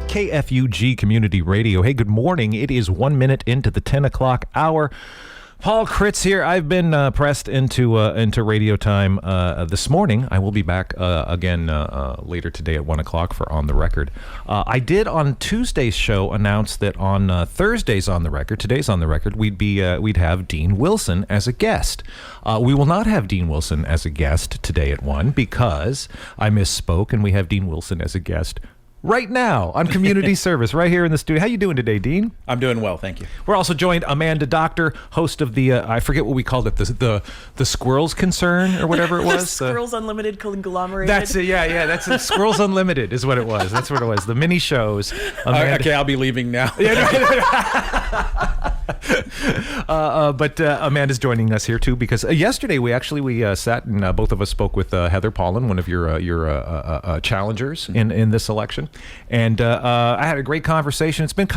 KFUG Community Radio. Hey, good morning. It is 1 minute into the 10 o'clock hour. Paul Critz here. I've been pressed into radio time this morning. I will be back again later today at 1 o'clock for On the Record. I did on Tuesday's show announce that on Thursday's On the Record, today's On the Record, we'd have Dean Wilson as a guest. We will not have Dean Wilson as a guest today at 1 because I misspoke, and we have Dean Wilson as a guest right now on Community Service, right here in the studio. How you doing today, Dean? I'm doing well, thank you. We're also joined Amanda Dockter, host of the I forget what we called it, the Squirrels Concern or whatever it was. Squirrels Unlimited Conglomerated. That's it. Yeah. That's it. Squirrels Unlimited is what it was. That's what it was. The mini shows. Okay, I'll be leaving now. But Amanda's joining us here too because yesterday we sat and both of us spoke with Heather Paulin, one of your challengers in this election. And I had a great conversation. It's been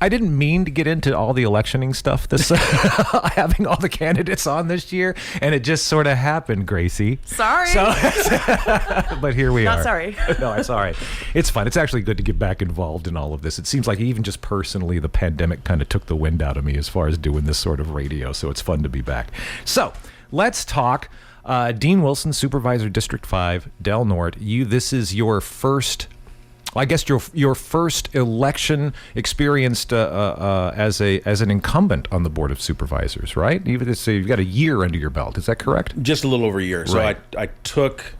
I didn't mean to get into all the electioning stuff this having all the candidates on this year, and it just sort of happened, Gracie. Sorry. But here we are. Not sorry. No, it's all right. It's fun. It's actually good to get back involved in all of this. It seems like even just personally, the pandemic kind of took the wind out of me as far as doing this sort of radio, so it's fun to be back. So let's talk. Dean Wilson, Supervisor, District 5, Del Norte. This is your first... I guess your first election experienced as an incumbent on the Board of Supervisors, right? You've got a year under your belt. Is that correct? Just a little over a year. So right. I took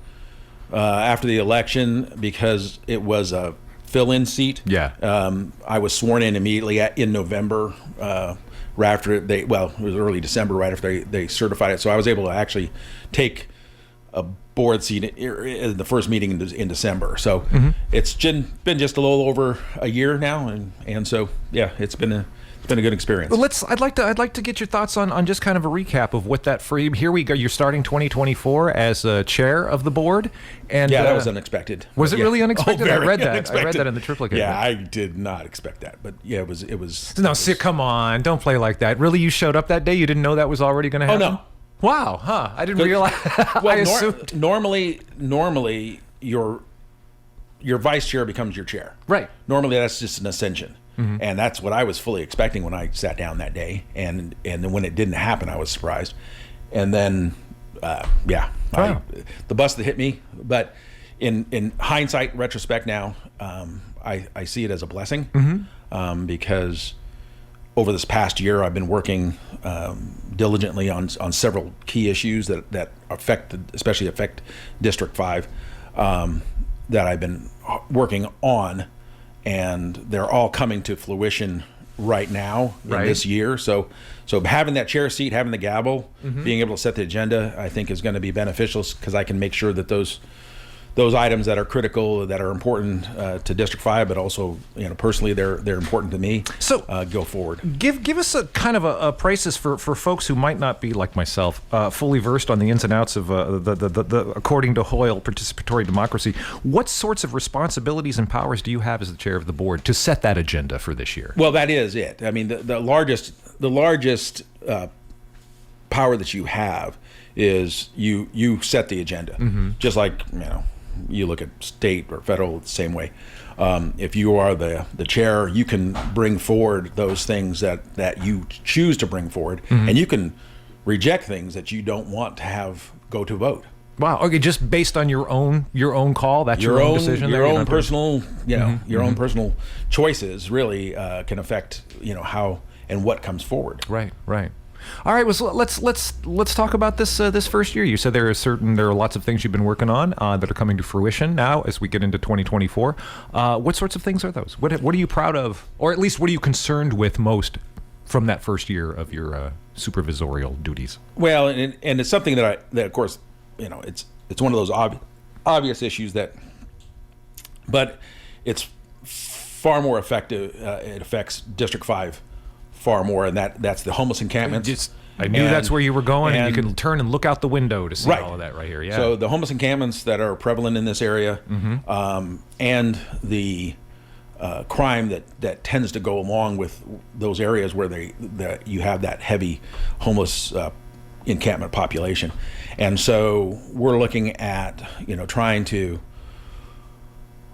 after the election because it was a fill-in seat. Yeah. I was sworn in immediately in November. Right after it was early December, right after they certified it. So I was able to actually take a board seat in the first meeting in December. So It's been just a little over a year now, and so yeah, it's been a good experience. Well, I'd like to get your thoughts on just kind of a recap of what that for you. Here we go. You're starting 2024 as chair of the board, and that was unexpected. Was it really unexpected? Very I read that. unexpected. I read that in the triplicate. Yeah, I did not expect that, but yeah, it was. No, come on, don't play like that. Really, you showed up that day? You didn't know that was already going to happen? Oh no. Wow, huh? I didn't realize. Well, I assumed. Normally, your vice chair becomes your chair. Right. Normally, that's just an ascension, and that's what I was fully expecting when I sat down that day. And then when it didn't happen, I was surprised. And then, the bus that hit me. But in hindsight, retrospect now, I see it as a blessing because over this past year, I've been working diligently on several key issues that especially affect District 5 that I've been working on, and they're all coming to fruition right now in this year. So having that chair seat, having the gavel, being able to set the agenda, I think is going to be beneficial because I can make sure that those items that are critical, that are important to District 5, but also personally they're important to me. So go forward. Give us a kind of a prices for folks who might not be like myself, fully versed on the ins and outs of the according to Hoyle participatory democracy. What sorts of responsibilities and powers do you have as the chair of the board to set that agenda for this year? Well, that is it. I mean, the largest power that you have is you set the agenda, just like you look at state or federal the same way. If you are the chair, you can bring forward those things that you choose to bring forward, and you can reject things that you don't want to have go to vote. Wow. Okay, just based on your own call. That's your own decision. Your own personal, your own personal choices really can affect how and what comes forward. Right. All right, well, so let's talk about this first year. You said there are lots of things you've been working on that are coming to fruition now as we get into 2024. What sorts of things are those? What are you proud of, or at least what are you concerned with most from that first year of your supervisorial duties? Well, and it's something that of course it's one of those obvious issues but it's far more effective. It affects District 5 far more, and that's the homeless encampments. I knew that's where you were going, and you can turn and look out the window to see all of that right here. Yeah. So the homeless encampments that are prevalent in this area, and the crime that tends to go along with those areas where you have that heavy homeless encampment population, and so we're looking at trying to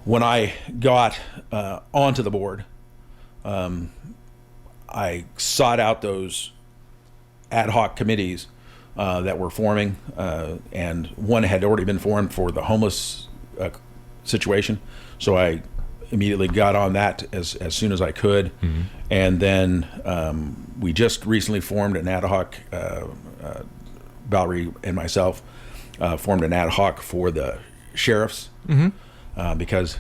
when I got onto the board, I sought out those ad hoc committees that were forming, and one had already been formed for the homeless situation. So I immediately got on that as soon as I could. And then we just recently formed an ad hoc, Valerie and myself formed an ad hoc for the sheriffs, because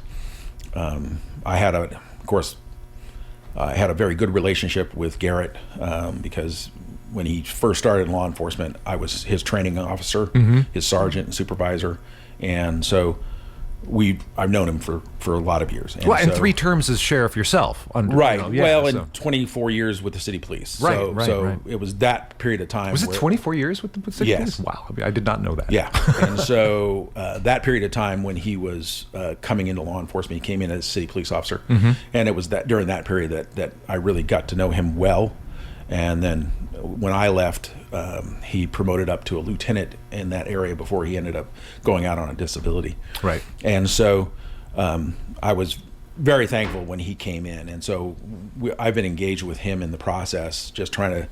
I had a very good relationship with Garrett, because when he first started in law enforcement, I was his training officer, his sergeant and supervisor, and so I've known him for a lot of years. And, and 3 terms as sheriff yourself. Right. And 24 years with the city police. Right. It was that period of time. Was it 24 years with the city police? Wow. I did not know that. Yeah. And so that period of time when he was coming into law enforcement, he came in as a city police officer. And it was during that period that I really got to know him well. And then when I left, he promoted up to a lieutenant in that area before he ended up going out on a disability. Right. And so I was very thankful when he came in. And so I've been engaged with him in the process, just trying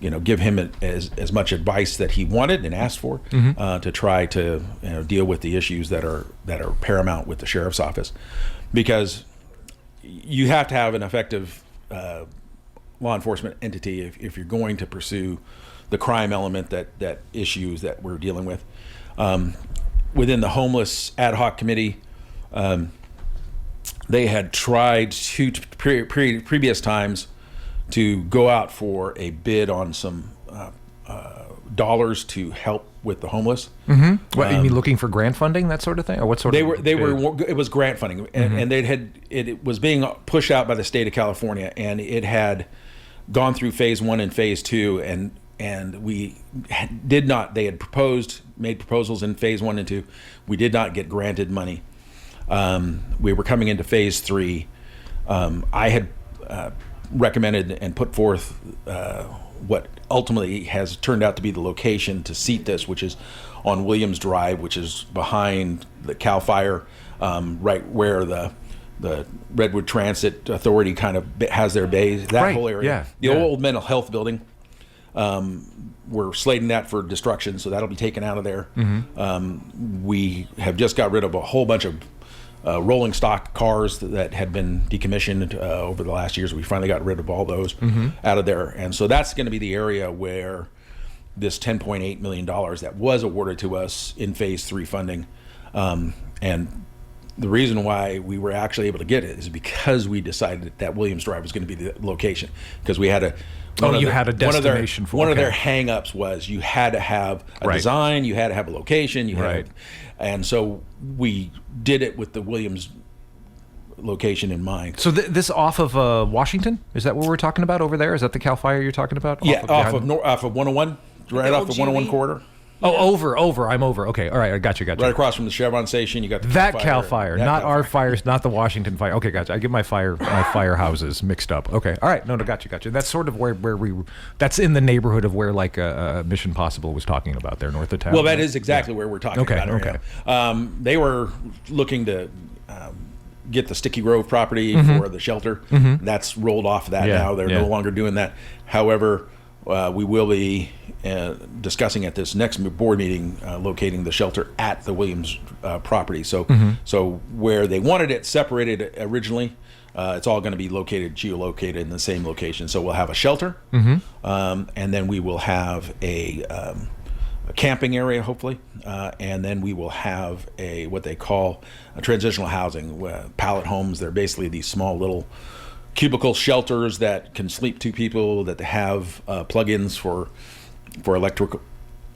to, give him as much advice that he wanted and asked for, to try to deal with the issues that are paramount with the sheriff's office, because you have to have an effective law enforcement entity if you're going to pursue the crime element that issues that we're dealing with. Within the homeless ad hoc committee, they had tried previous times to go out for a bid on some dollars to help with the homeless. What you mean, looking for grant funding, that sort of thing, or what sort of? It was grant funding, and it was being pushed out by the state of California, and it had gone through phase 1 and phase 2, and we did not. They had made proposals in phase 1 and 2. We did not get granted money. We were coming into phase 3. I had recommended and put forth what ultimately has turned out to be the location to seat this, which is on Williams Drive, which is behind the Cal Fire, right where the Redwood Transit Authority kind of has their bays, that whole area. The old mental health building. We're slating that for destruction, so that'll be taken out of there. We have just got rid of a whole bunch of rolling stock cars that had been decommissioned over the last years. We finally got rid of all those out of there. And so that's going to be the area where this $10.8 million that was awarded to us in phase 3 funding, and the reason why we were actually able to get it is because we decided that Williams Drive was going to be the location, because we had a destination one of their hang-ups was you had to have a design, you had to have a location, and so we did it with the Williams location in mind. So this off of Washington, is that what we're talking about over there? Is that the Cal Fire you're talking about? Off of 101, right off the 101 corridor. Oh, over. I'm over. Okay, all right, I got you. Right across from the Chevron station, you got that Cal Fire, not our fires, not the Washington Fire. Okay, gotcha. I get my firehouses mixed up. Okay, all right, no, got you. That's sort of where we. That's in the neighborhood of where Mission Possible was talking about there, north of town. Well, that is exactly where we're talking about. Okay. They were looking to get the Sticky Grove property for the shelter. That's rolled off of that now. They're no longer doing that. However, we will be discussing at this next board meeting locating the shelter at the Williams property. So where they wanted it separated originally, it's all going to be geolocated in the same location. So we'll have a shelter, and then we will have a camping area, hopefully, and then we will have what they call a transitional housing, pallet homes. They're basically these small little cubicle shelters that can sleep 2 people, that have plug-ins for electrical.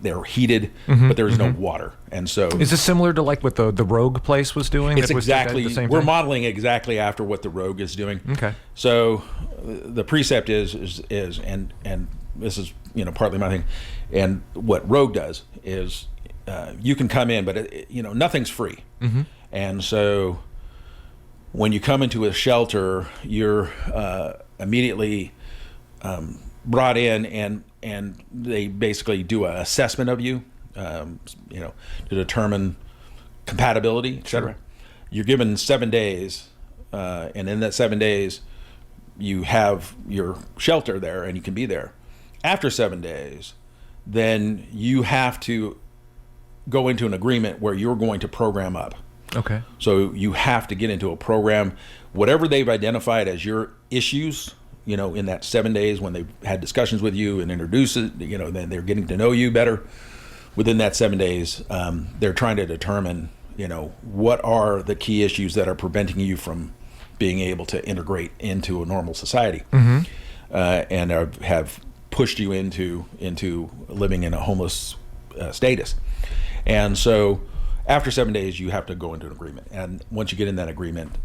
They're heated, but there's no water. And so is this similar to like what the Rogue place was doing? It's exactly the same thing? We're modeling exactly after what the Rogue is doing. Okay. So the precept is and this is partly my thing, and what Rogue does is you can come in, but nothing's free. And so when you come into a shelter, you're immediately brought in, and they basically do an assessment of you, to determine compatibility, et cetera. you're given 7 days, and in that 7 days, you have your shelter there, and you can be there. After 7 days, then you have to go into an agreement where you're going to program up. Okay. So you have to get into a program, whatever they've identified as your issues, in that 7 days when they've had discussions with you and introduce it, then they're getting to know you better. Within that 7 days, they're trying to determine, what are the key issues that are preventing you from being able to integrate into a normal society, and have pushed you into living in a homeless status. And so after 7 days, you have to go into an agreement. And once you get in that agreement,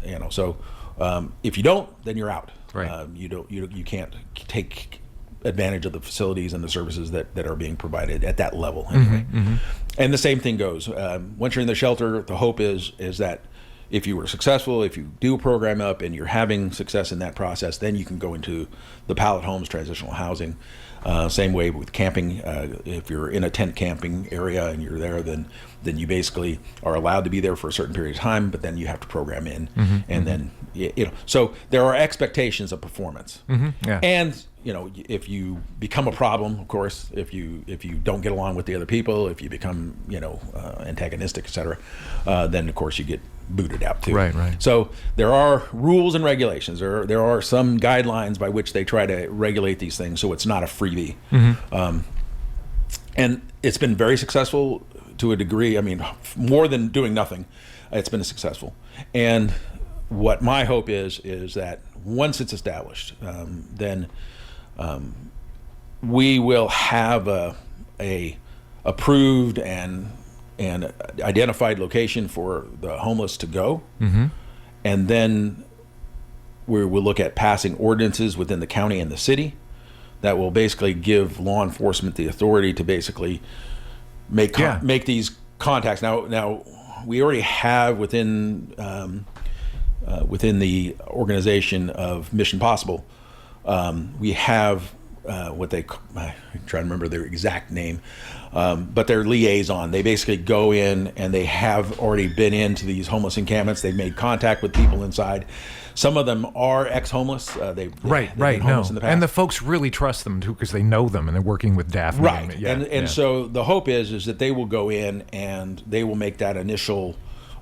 if you don't, then you're out. Right. You can't take advantage of the facilities and the services that are being provided at that level anyway. And the same thing goes. Once you're in the shelter, the hope is that if you were successful, if you do program up and you're having success in that process, then you can go into the pallet homes, transitional housing. Same way with camping. If you're in a tent camping area and you're there, then you basically are allowed to be there for a certain period of time, but then you have to program in. And then, so there are expectations of performance. Yeah. And, if you become a problem, of course, if you don't get along with the other people, if you become, antagonistic, et cetera, then of course you get booted out too. Right. So there are rules and regulations. There are some guidelines by which they try to regulate these things, so it's not a freebie. And it's been very successful to a degree. I mean, more than doing nothing, it's been successful. And what my hope is that once it's established, then we will have a approved and identified location for the homeless to go. And then we will look at passing ordinances within the county and the city that will basically give law enforcement the authority to basically make these contacts. Now we already have within the organization of Mission Possible, we have what I'm trying to remember their exact name, but their liaison. They basically go in and they have already been into these homeless encampments. They've made contact with people inside. Some of them are ex-homeless. They've been homeless in the past. And the folks really trust them too because they know them and they're working with Daphne. Right. So the hope is that they will go in and they will make that initial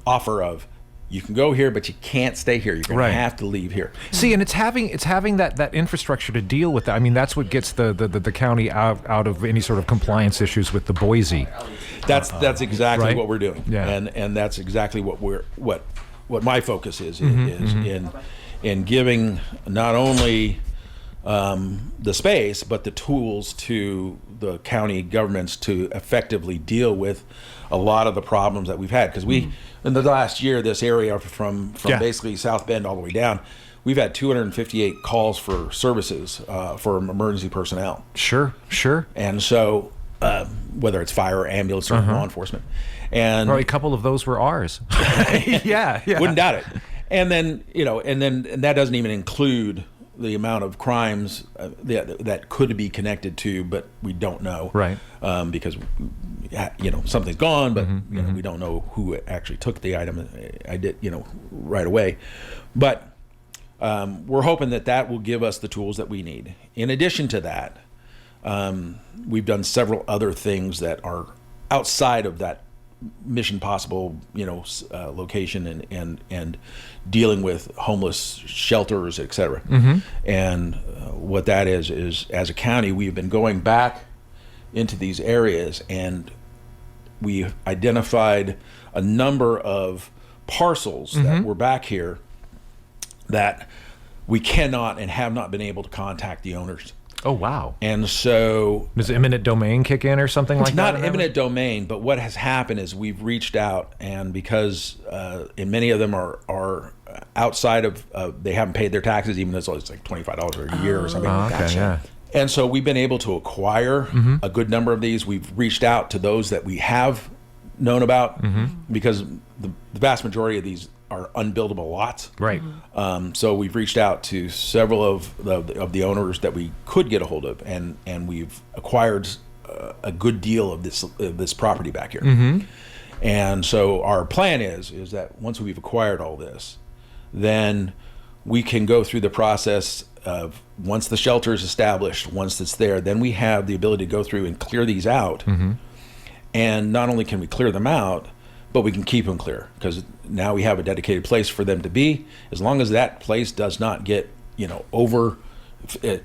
offer of, you can go here, but you can't stay here. You're going to have to leave here. See, and it's having that infrastructure to deal with that. I mean, that's what gets the county out of any sort of compliance issues with the Boise. That's exactly right? What we're doing. Yeah. And that's exactly what my focus is in giving not only the space but the tools to the county governments to effectively deal with a lot of the problems that we've had, because we in the last year, this area from basically South Bend all the way down, we've had 258 calls for services for emergency personnel. Sure. And so whether it's fire or ambulance or law enforcement, and a couple of those were ours. yeah, wouldn't doubt it. And then and that doesn't even include the amount of crimes that could be connected to, but we don't know, right? Because something's gone, but we don't know who actually took the item. I did, right away, but we're hoping that will give us the tools that we need. In addition to that, we've done several other things that are outside of that Mission Possible, location and dealing with homeless shelters, et cetera. And what that is as a county, we've been going back into these areas and we identified a number of parcels that were back here that we cannot and have not been able to contact the owners. Oh, wow. And so... Does eminent domain kick in or something like that? It's not eminent domain, but what has happened is we've reached out, and because and many of them are outside of... they haven't paid their taxes, even though it's like $25 a year or something. Oh, okay, yeah. And so we've been able to acquire a good number of these. We've reached out to those that we have known about, because the vast majority of these are unbuildable lots. Right. So we've reached out to several of the owners that we could get a hold of, and we've acquired a good deal of this property back here. And so our plan is that once we've acquired all this, then we can go through the process of, once the shelter is established, once it's there, then we have the ability to go through and clear these out. And not only can we clear them out, but we can keep them clear, because now we have a dedicated place for them to be. As long as that place does not get, over.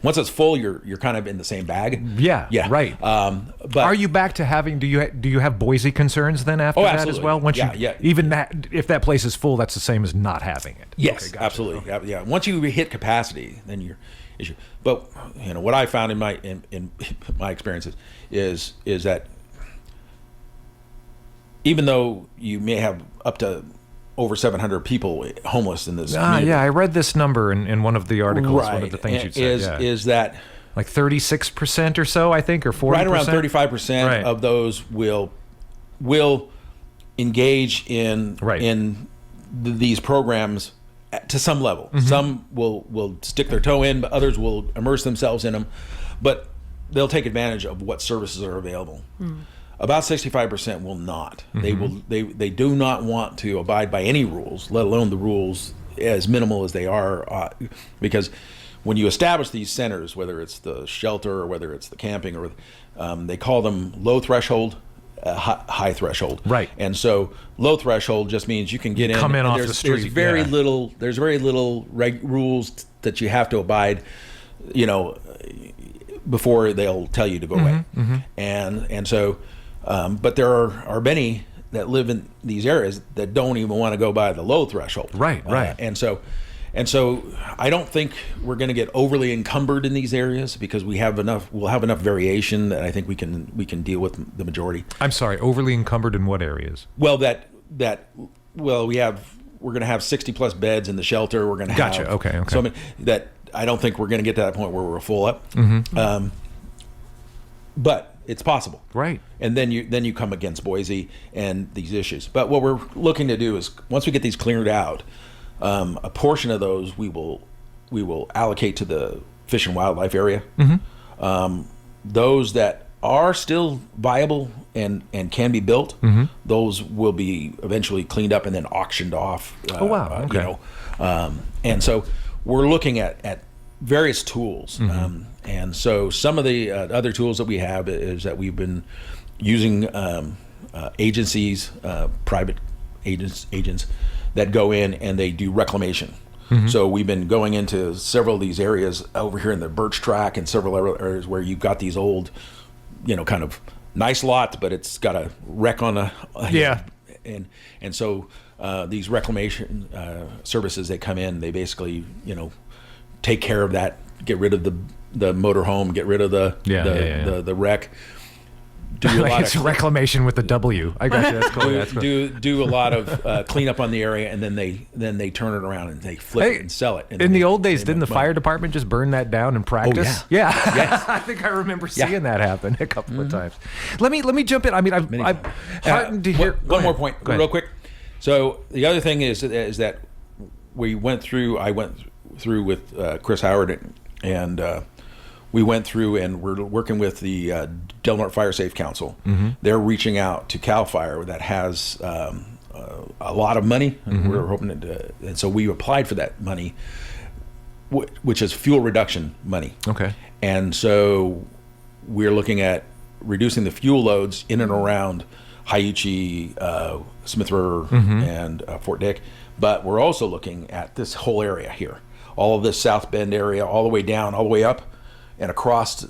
Once it's full, you're kind of in the same bag. Yeah. Right. But are you back to having? Do you have Boise concerns then after that as well? Once even that, if that place is full, that's the same as not having it. Yes, okay, gotcha. absolutely. Okay. Yeah. Once you hit capacity, then you're issue. But what I found in my experiences is that even though you may have up to over 700 people homeless in this community. Yeah, I read this number in one of the articles, one of the things you said. Is that like 36% or so, I think, or 40%? Right around 35% of those will engage in these programs to some level. Some will stick their toe in, but others will immerse themselves in them. But they'll take advantage of what services are available. About 65% will not. They do not want to abide by any rules, let alone the rules as minimal as they are, because when you establish these centers, whether it's the shelter or whether it's the camping, or they call them low threshold, high threshold. Right. And so low threshold just means you can get in. Come in off the street. There's very little rules that you have to abide, before they'll tell you to go away. And so. But there are many that live in these areas that don't even want to go by the low threshold. Right. And so I don't think we're going to get overly encumbered in these areas, because we'll have enough variation that I think we can deal with the majority. I'm sorry, overly encumbered in what areas? Well, we're going to have 60 plus beds in the shelter. We're going to have Okay. So many that I don't think we're going to get to that point where we're full up. But it's possible, right? And then you come against Boise and these issues. But what we're looking to do is, once we get these cleared out, a portion of those we will allocate to the fish and wildlife area. Those that are still viable and can be built, those will be eventually cleaned up and then auctioned off. Okay. And so we're looking at various tools. And so some of the other tools that we have is that we've been using agencies, private agents that go in and they do reclamation. So we've been going into several of these areas over here in the Birch Track and several other areas where you've got these old, kind of nice lots, but it's got a wreck on a and so these reclamation services, they come in, they basically take care of that, get rid of the motor home, get rid of the wreck. Do a lot it's reclamation with the W. I got you. That's cool. That's cool. Do a lot of cleanup on the area, and then they turn it around and they flip it and sell it. In the old days, didn't the fire department just burn that down in practice? Oh, yeah. Yes. I think I remember seeing that happen a couple of times. Let me jump in. I mean, I'm heartened to hear. One more point, real quick. So the other thing is that I went through with Chris Howard and we went through and we're working with the Del Norte Fire Safe Council. They're reaching out to CAL FIRE that has a lot of money, and we're hoping and so we applied for that money, which is fuel reduction money. Okay. And so we're looking at reducing the fuel loads in and around Hiuchi, Smith River, and Fort Dick, but we're also looking at this whole area here, all of this South Bend area, all the way down, all the way up, and across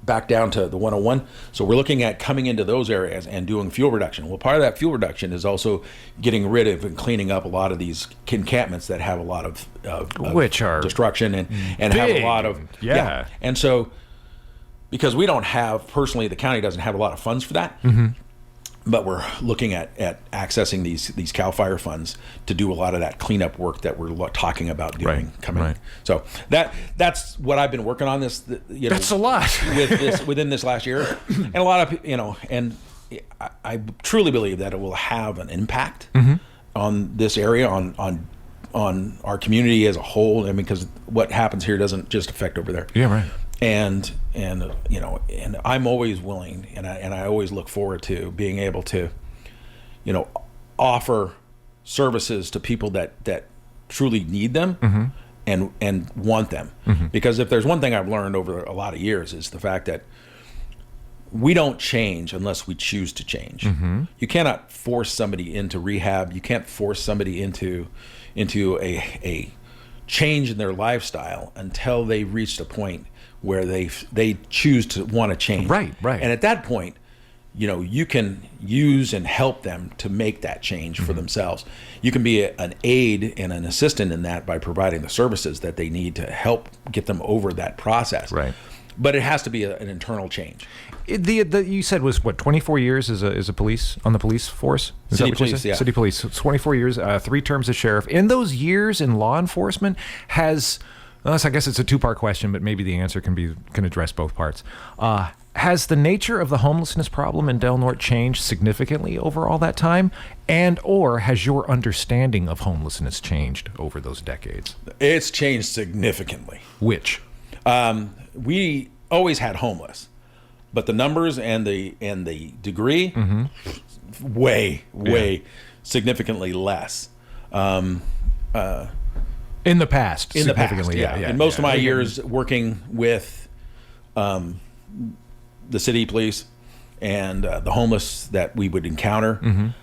back down to the 101. So we're looking at coming into those areas and doing fuel reduction. Well, part of that fuel reduction is also getting rid of and cleaning up a lot of these encampments that have a lot of which are destruction and have a lot of And so because we don't have, personally, the county doesn't have a lot of funds for that. But we're looking at accessing these CAL FIRE funds to do a lot of that cleanup work that we're coming coming. So that's what I've been working on this. That's a lot within this last year, and a lot of and I truly believe that it will have an impact on this area, on our community as a whole. I mean, because what happens here doesn't just affect over there. Yeah, right. And I'm always willing, and I always look forward to being able to, offer services to people that truly need them and want them. Because if there's one thing I've learned over a lot of years is the fact that we don't change unless we choose to change. You cannot force somebody into rehab. You can't force somebody into a change in their lifestyle until they've reached a point where they choose to want to change. Right. And at that point, you can use and help them to make that change for themselves. You can be an aid and an assistant in that by providing the services that they need to help get them over that process. Right. But it has to be an internal change. You said was what 24 years as a police on the police force? Is City that what you police, said? yeah. City police. So 24 years, 3 terms as sheriff. In those years in law enforcement, I guess it's a 2-part question, but maybe the answer can address both parts. Has the nature of the homelessness problem in Del Norte changed significantly over all that time, or has your understanding of homelessness changed over those decades? It's changed significantly. Which? We always had homeless, but the numbers and the degree, way significantly less. In the past, In the past, significantly, yeah. In most of my years working with the city police and the homeless that we would encounter,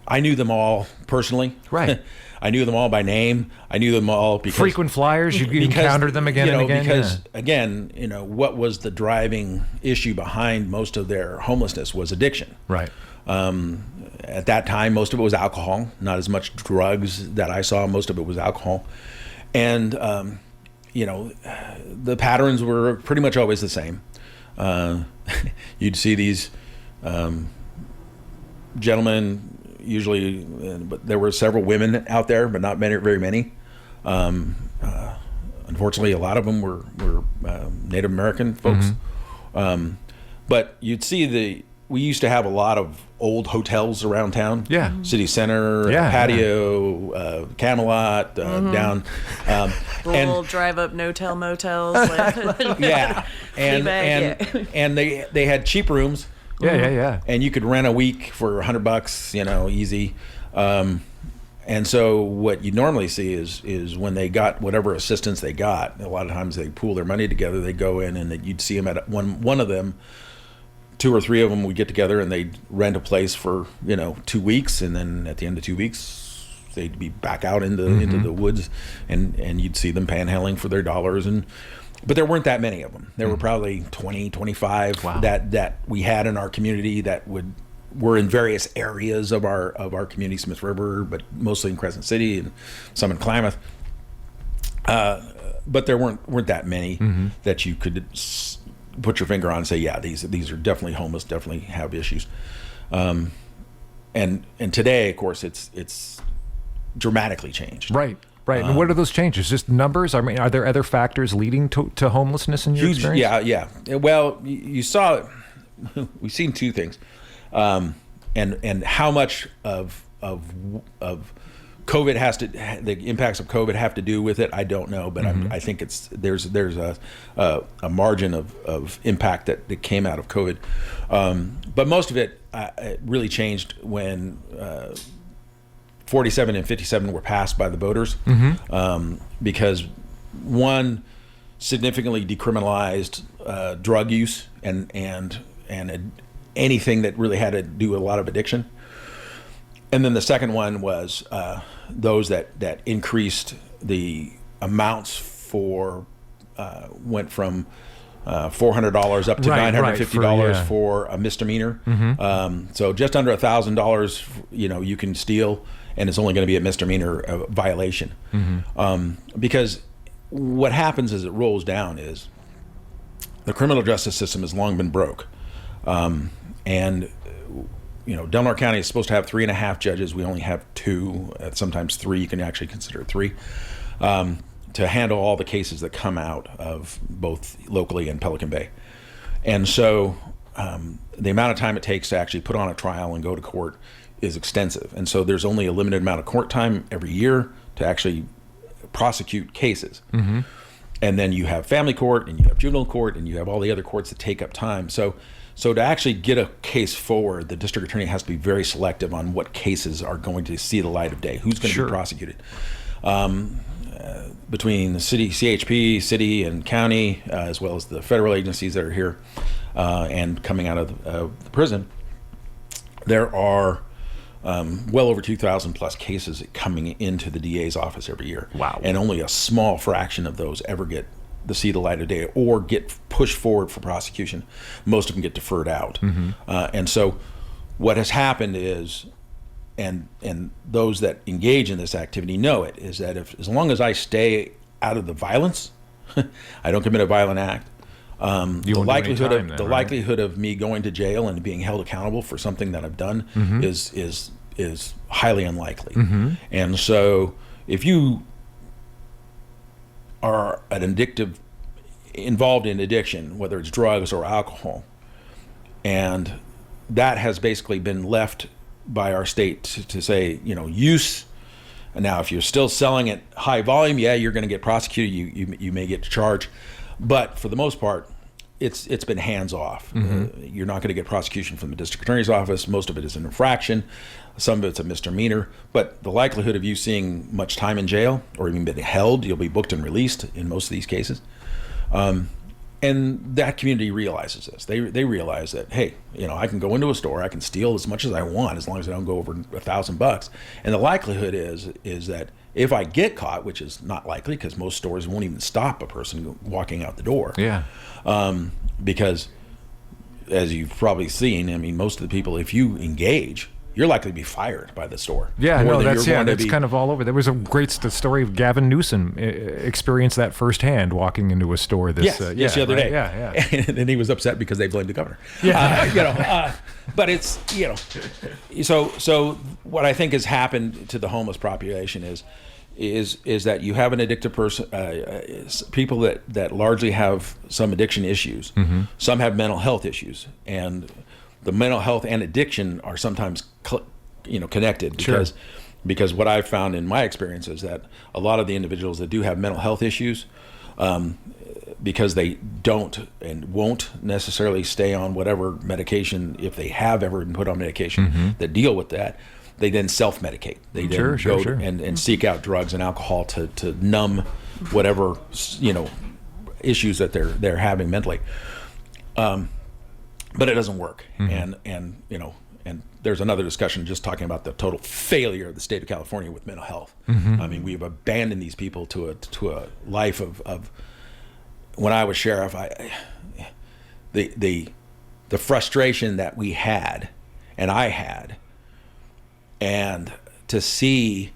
I knew them all personally. Right. I knew them all by name. I knew them all because Frequent flyers, you encountered them again and again. Because again, what was the driving issue behind most of their homelessness was addiction. Right. At that time, most of it was alcohol, not as much drugs that I saw. Most of it was alcohol. And, the patterns were pretty much always the same. You'd see these gentlemen, usually, but there were several women out there, but not very many. Unfortunately, a lot of them were Native American folks. But you'd see we used to have a lot of old hotels around town. Yeah. City Center, Patio, Camelot, down. Little drive-up no-tell motels. Yeah. And they had cheap rooms. Yeah. And you could rent a week for $100, easy. And so what you normally see is when they got whatever assistance they got, a lot of times they pool their money together, they go in and you'd see them at one of them, 2 or 3 of them would get together and they'd rent a place for 2 weeks, and then at the end of 2 weeks they'd be back out into the woods, and you'd see them panhandling for their dollars. But there weren't that many of them. There were probably 20, 25 that we had in our community that were in various areas of our community, Smith River, but mostly in Crescent City and some in Klamath. But there weren't that many that you could put your finger on and say, yeah, these are definitely homeless, definitely have issues. And today, of course, it's dramatically changed. Right. And what are those changes? Just numbers? I mean, are there other factors leading to homelessness in your experience? Yeah. Well, you saw, we've seen 2 things, and how much of COVID the impacts of COVID have to do with it, I don't know, but I think there's a margin of impact that came out of COVID, but most of it really changed when 47 and 57 were passed by the voters, because one significantly decriminalized drug use and anything that really had to do with a lot of addiction. And then the second one was those that increased the amounts for went from $400 up to $950 for a misdemeanor. So just under $1,000, you can steal, and it's only going to be a misdemeanor violation. Because what happens as it rolls down is the criminal justice system has long been broke, and Del Norte County is supposed to have 3.5 judges. We only have 2, sometimes 3. You can actually consider it 3, to handle all the cases that come out of both locally and Pelican Bay. And so the amount of time it takes to actually put on a trial and go to court is extensive. And so there's only a limited amount of court time every year to actually prosecute cases. And then you have family court, and you have juvenile court, and you have all the other courts that take up time. So So to actually get a case forward, the district attorney has to be very selective on what cases are going to see the light of day, who's going to be prosecuted. Between the city, CHP, city and county, as well as the federal agencies that are here and coming out of the prison, there are well over 2,000 plus cases coming into the DA's office every year. Wow. And only a small fraction of those ever get to see the light of day or get pushed forward for prosecution. Most of them get deferred out. And so what has happened is, and those that engage in this activity know it, is that as long as I stay out of the violence, I don't commit a violent act, the likelihood of me going to jail and being held accountable for something that I've done is highly unlikely. And so if you are involved in addiction, whether it's drugs or alcohol, and that has basically been left by our state to say, use. Now, if you're still selling at high volume, you're going to get prosecuted. You may get charged, but for the most part, it's been hands off. You're not going to get prosecution from the district attorney's office. Most of it is an infraction. Some of it's a misdemeanor. But the likelihood of you seeing much time in jail or even being held, you'll be booked and released in most of these cases. And that community realizes this. They realize that, hey, I can go into a store, I can steal as much as I want as long as I don't go over $1,000. And the likelihood is that if I get caught, which is not likely because most stores won't even stop a person walking out the door. Yeah. Because as you've probably seen, most of the people, if you engage, you're likely to be fired by the store. Yeah, no, that's kind of all over. There was a great story of Gavin Newsom experienced that firsthand walking into a store. Yes, the other day. Yeah. And then he was upset because they blamed the governor. Yeah. But it's, so what I think has happened to the homeless population is that you have an addicted person, people that largely have some addiction issues. Some have mental health issues, and the mental health and addiction are sometimes connected because what I've found in my experience is that a lot of the individuals that do have mental health issues, because they don't and won't necessarily stay on whatever medication, if they have ever been put on medication that deal with that, they then self-medicate. They then go and seek out drugs and alcohol to numb whatever issues that they're having mentally. But it doesn't work. And there's another discussion just talking about the total failure of the state of California with mental health. We've abandoned these people to a life of when I was sheriff, the frustration that we had and I had, and to see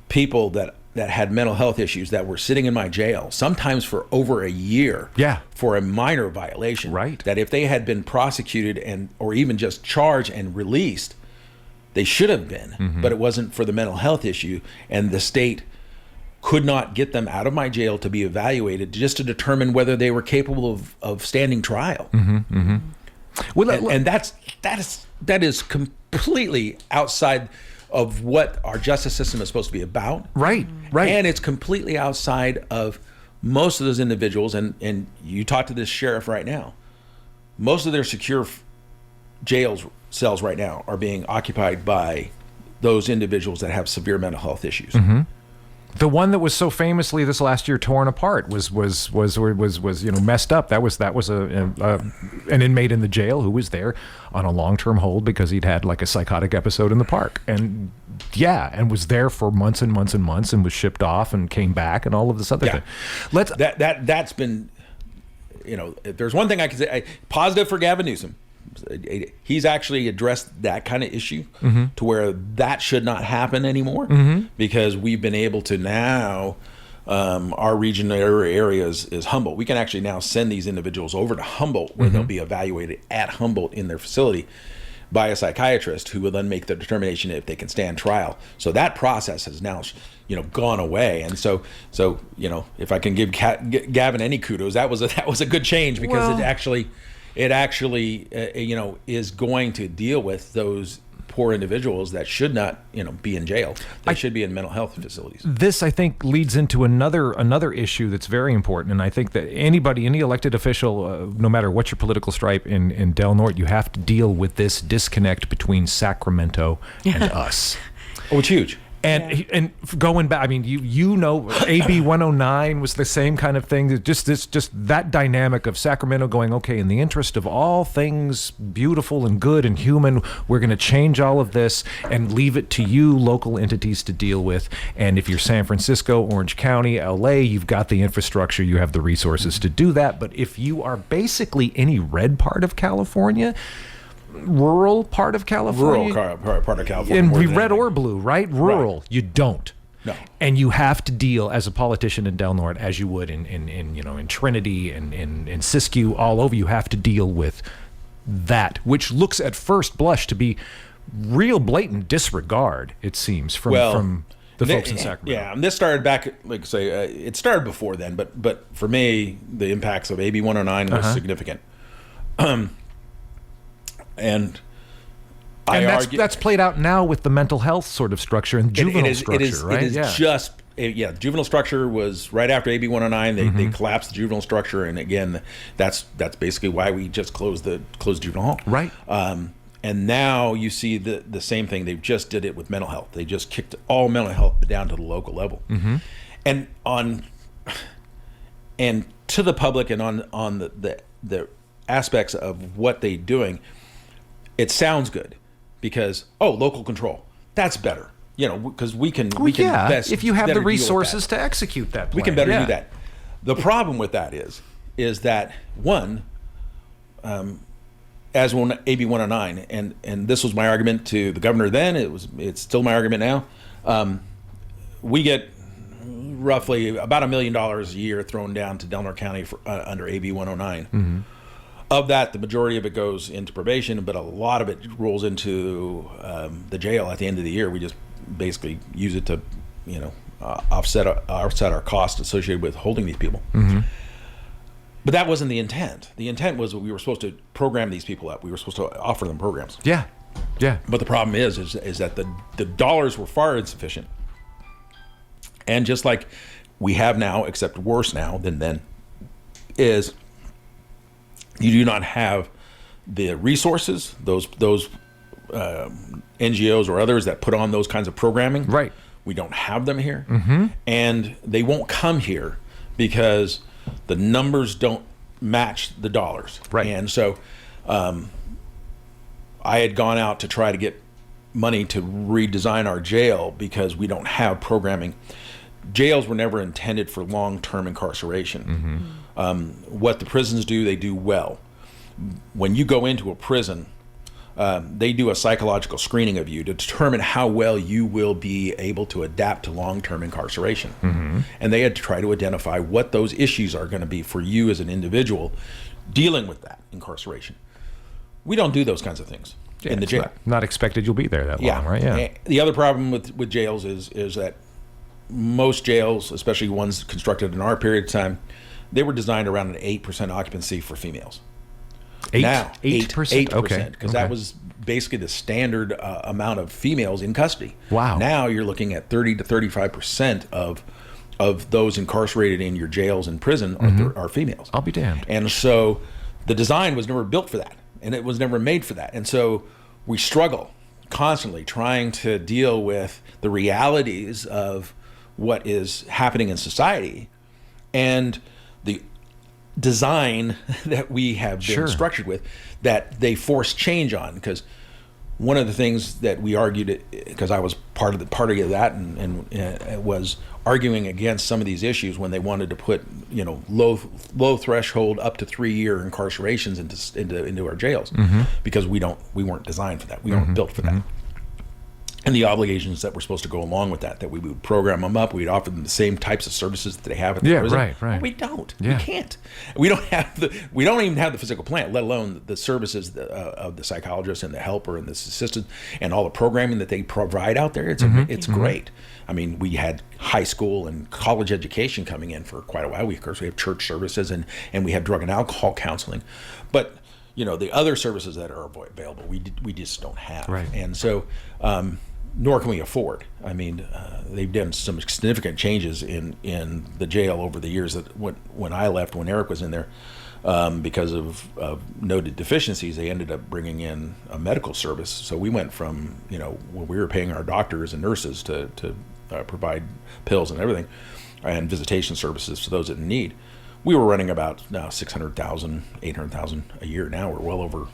people that had mental health issues that were sitting in my jail, sometimes for over a year, for a minor violation. Right. That if they had been prosecuted or even just charged and released, they should have been, but it wasn't for the mental health issue, and the state could not get them out of my jail to be evaluated just to determine whether they were capable of standing trial. Well, and that is completely outside of what our justice system is supposed to be about. Right. And it's completely outside of most of those individuals. And you talk to this sheriff right now. Most of their secure jail cells right now are being occupied by those individuals that have severe mental health issues. The one that was so famously this last year torn apart was messed up. That was an inmate in the jail who was there on a long-term hold because he'd had like a psychotic episode in the park, and was there for months and months and months, and was shipped off and came back and all of this other thing. That's been, if there's one thing I can say positive for Gavin Newsom, he's actually addressed that kind of issue to where that should not happen anymore, because we've been able to now, our region area is Humboldt. We can actually now send these individuals over to Humboldt, where they'll be evaluated at Humboldt in their facility by a psychiatrist who will then make the determination if they can stand trial. So that process has now gone away. And so if I can give Gavin any kudos, that was a good change, because it actually is going to deal with those poor individuals that should not, be in jail. They should be in mental health facilities. This, I think, leads into another issue that's very important, and I think that any elected official, no matter what your political stripe in Del Norte, you have to deal with this disconnect between Sacramento and us. Oh, it's huge. And going back, I mean, AB 109 was the same kind of thing. Just that dynamic of Sacramento going, okay, in the interest of all things beautiful and good and human, we're going to change all of this and leave it to you local entities to deal with. And if you're San Francisco, Orange County, LA, you've got the infrastructure, you have the resources to do that. But if you are basically any red part of California, rural part of California, part of California, and we red or blue, right? Rural, right. You don't. No. And you have to deal as a politician in Del Norte, as you would in Trinity and in Siskiyou, all over. You have to deal with that, which looks at first blush to be real blatant disregard. It seems from the folks in Sacramento. Yeah, and this started back, like I say, it started before then, but for me, the impacts of AB 109 was significant. And that's played out now with the mental health sort of structure and juvenile structure, right? It is juvenile structure was right after AB 109. They collapsed the juvenile structure, and again, that's basically why we just closed juvenile hall. Right. And now you see the same thing. They just did it with mental health. They just kicked all mental health down to the local level, and to the public and on the aspects of what they're doing. It sounds good because local control, that's better, because we can best, if you have the resources to execute that plan, we can better do that. The problem with that is that one, as when AB 109, and this was my argument to the governor then, it's still my argument now. We get roughly about $1 million a year thrown down to Del Norte County under AB 109. Of that, the majority of it goes into probation, but a lot of it rolls into the jail at the end of the year. We just basically use it to, offset our costs associated with holding these people. But that wasn't the intent. The intent was we were supposed to program these people up. We were supposed to offer them programs. Yeah. But the problem is that the dollars were far insufficient. And just like we have now, except worse now than then, is you do not have the resources, those NGOs or others that put on those kinds of programming. Right. We don't have them here. And they won't come here because the numbers don't match the dollars. Right. And so I had gone out to try to get money to redesign our jail because we don't have programming. Jails were never intended for long-term incarceration. What the prisons do, they do well. When you go into a prison, they do a psychological screening of you to determine how well you will be able to adapt to long-term incarceration. And they had to try to identify what those issues are going to be for you as an individual dealing with that incarceration. We don't do those kinds of things in the jail. Not expected you'll be there that long, right? Yeah. The other problem with jails is that most jails, especially ones constructed in our period of time, they were designed around an 8% occupancy for females. 8%? 8%. Okay. Because that was basically the standard amount of females in custody. Wow. Now you're looking at 30 to 35% of those incarcerated in your jails and prison are females. I'll be damned. And so the design was never built for that, and it was never made for that. And so we struggle constantly trying to deal with the realities of what is happening in society and the design that we have been structured with that they force change on. Because one of the things that we argued, because I was part of that, and was arguing against some of these issues when they wanted to put low threshold up to 3-year incarcerations into our jails, because we weren't designed for that. We weren't built for that. And the obligations that were supposed to go along with that we would program them up. We'd offer them the same types of services that they have at the prison. Right. But we don't. Yeah. We can't. We don't even have the physical plant, let alone the services of the psychologist and the helper and the assistant and all the programming that they provide out there. It's great. I mean, we had high school and college education coming in for quite a while. Of course, we have church services and we have drug and alcohol counseling. But the other services that are available, we just don't have. Right. And so, nor can we afford. I mean, they've done some significant changes in the jail over the years. That when I left, when Eric was in there, because of noted deficiencies, they ended up bringing in a medical service. So we went from when we were paying our doctors and nurses to provide pills and everything, and visitation services to those in need. We were running about now $600,000, $800,000 a year. Now we're well over,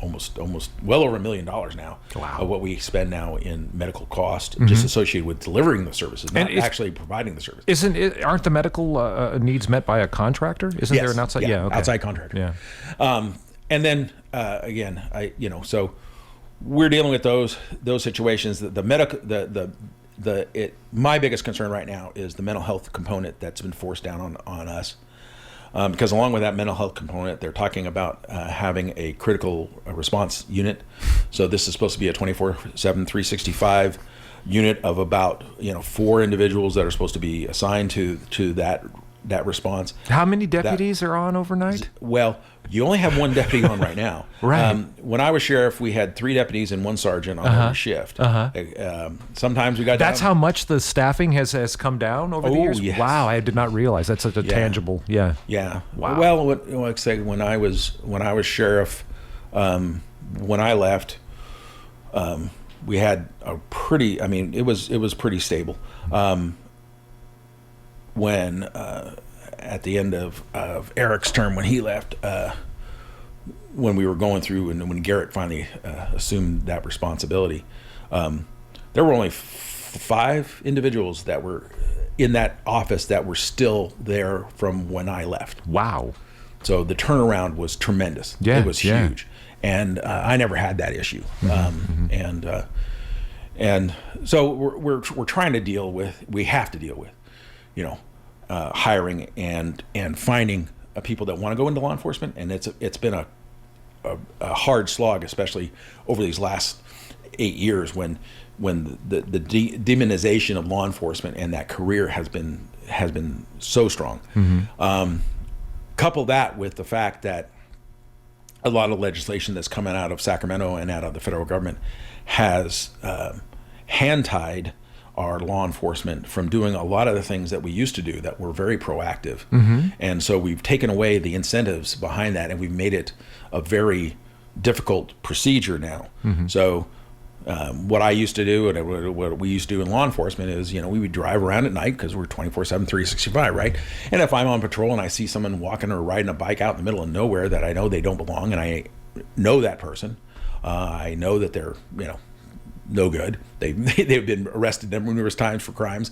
almost well over $1 million now. Wow. Of what we spend now in medical cost, just associated with delivering the services, not actually providing the service. Aren't the medical needs met by a contractor? Isn't Yes. there an outside? Yeah, Okay. outside contractor. Yeah. And then again, so we're dealing with those situations. My biggest concern right now is the mental health component that's been forced down on us. Because along with that mental health component, they're talking about having a critical response unit. So this is supposed to be a 24/7, 365 unit of about 4 individuals that are supposed to be assigned to that response. How many deputies are on overnight? Well, you only have 1 deputy on right now. Right. When I was sheriff, we had 3 deputies and 1 sergeant on every shift. Sometimes we got That's down. how much the staffing has come down over the Oh, years? yes. Wow, I did not realize that's such a tangible, yeah. Yeah. Wow. Well, like I say, when I was sheriff, when I left, we had a pretty. I mean, it was pretty stable. When at the end of Eric's term, when he left, when we were going through, and when Garrett finally assumed that responsibility, there were only 5 individuals that were in that office that were still there from when I left. Wow. So the turnaround was tremendous. Yeah, It was yeah. huge. And I never had that issue. And so we're trying to deal with, we have to deal with, hiring and finding people that want to go into law enforcement. And it's been a hard slog, especially over these last 8 years when the demonization of law enforcement and that career has been so strong. Couple that with the fact that a lot of legislation that's coming out of Sacramento and out of the federal government has hand-tied our law enforcement from doing a lot of the things that we used to do that were very proactive. And so we've taken away the incentives behind that, and we've made it a very difficult procedure now. So what I used to do and what we used to do in law enforcement is, we would drive around at night because we're 24/7, 365, right? And if I'm on patrol and I see someone walking or riding a bike out in the middle of nowhere that I know they don't belong, and I know that person, I know that they're, no good. They've been arrested numerous times for crimes.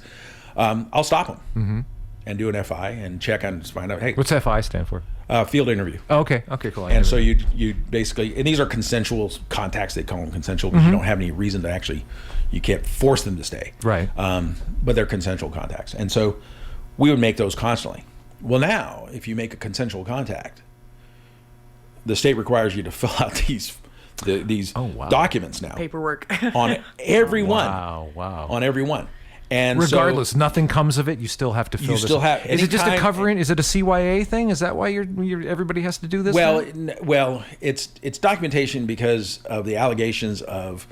I'll stop them and do an FI and check on, find out, hey, What's FI stand for? field interview. Oh, okay, cool. And so you basically, and these are consensual contacts. They call them consensual because you don't have any reason to actually, you can't force them to stay. Right. But they're consensual contacts. And so we would make those constantly. Well, now, if you make a consensual contact, the state requires you to fill out these documents now. Paperwork. On every one. Wow. On every one. And Regardless, nothing comes of it. You still have to fill You this. still have- Is it just a anytime- covering? Is it a CYA thing? Is that why everybody has to do this? Well, it's documentation because of the allegations of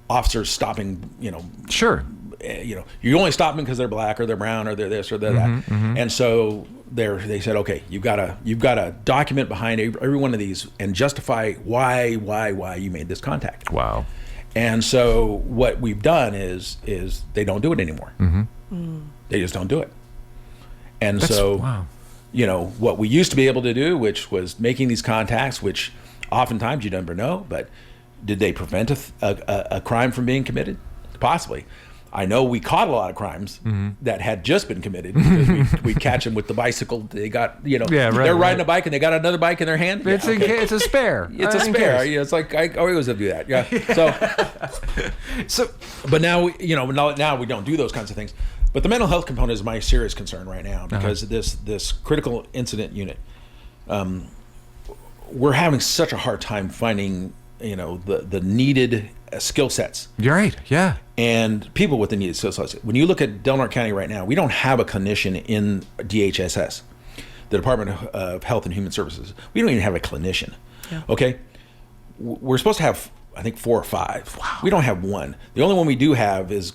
officers stopping, Sure. you only stop them because they're black or they're brown or they're this or they're that. And so they said, okay, you've got to document behind every one of these and justify why you made this contact. Wow. And so what we've done is they don't do it anymore. They just don't do it. And Wow. What we used to be able to do, which was making these contacts, which oftentimes you never know, but did they prevent a crime from being committed? Possibly. I know we caught a lot of crimes that had just been committed because we catch them with the bicycle. They got, they're riding a bike and they got another bike in their hand. It's a spare. It's a spare. It's like I always do that. Yeah. So, but now now we don't do those kinds of things. But the mental health component is my serious concern right now because this critical incident unit, we're having such a hard time finding the needed skill sets. You're right. Yeah. And people with the needed skill sets. When you look at Del Norte County right now, we don't have a clinician in DHSS, the Department of Health and Human Services. We don't even have a clinician. Yeah. Okay, we're supposed to have, I think, 4 or 5. Wow. We don't have one. The only one we do have is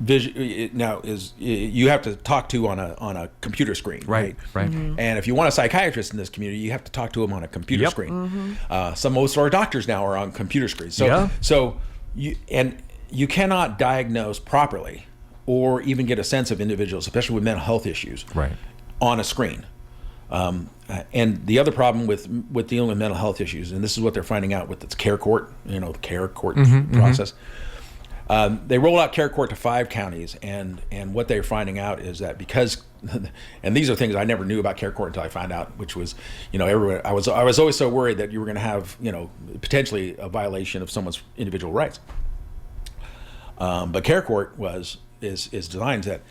you have to talk to on a computer screen. Right. Mm-hmm. And if you want a psychiatrist in this community, you have to talk to him on a computer screen. Mm-hmm. Most of our doctors now are on computer screens. So you cannot diagnose properly or even get a sense of individuals, especially with mental health issues, on a screen. And the other problem with dealing with mental health issues, and this is what they're finding out with the care court, the care court process. They rolled out care court to 5 counties, and what they're finding out is that because, and these are things I never knew about care court until I found out, which was, everyone. I was always so worried that you were going to have, potentially a violation of someone's individual rights. But care court is designed that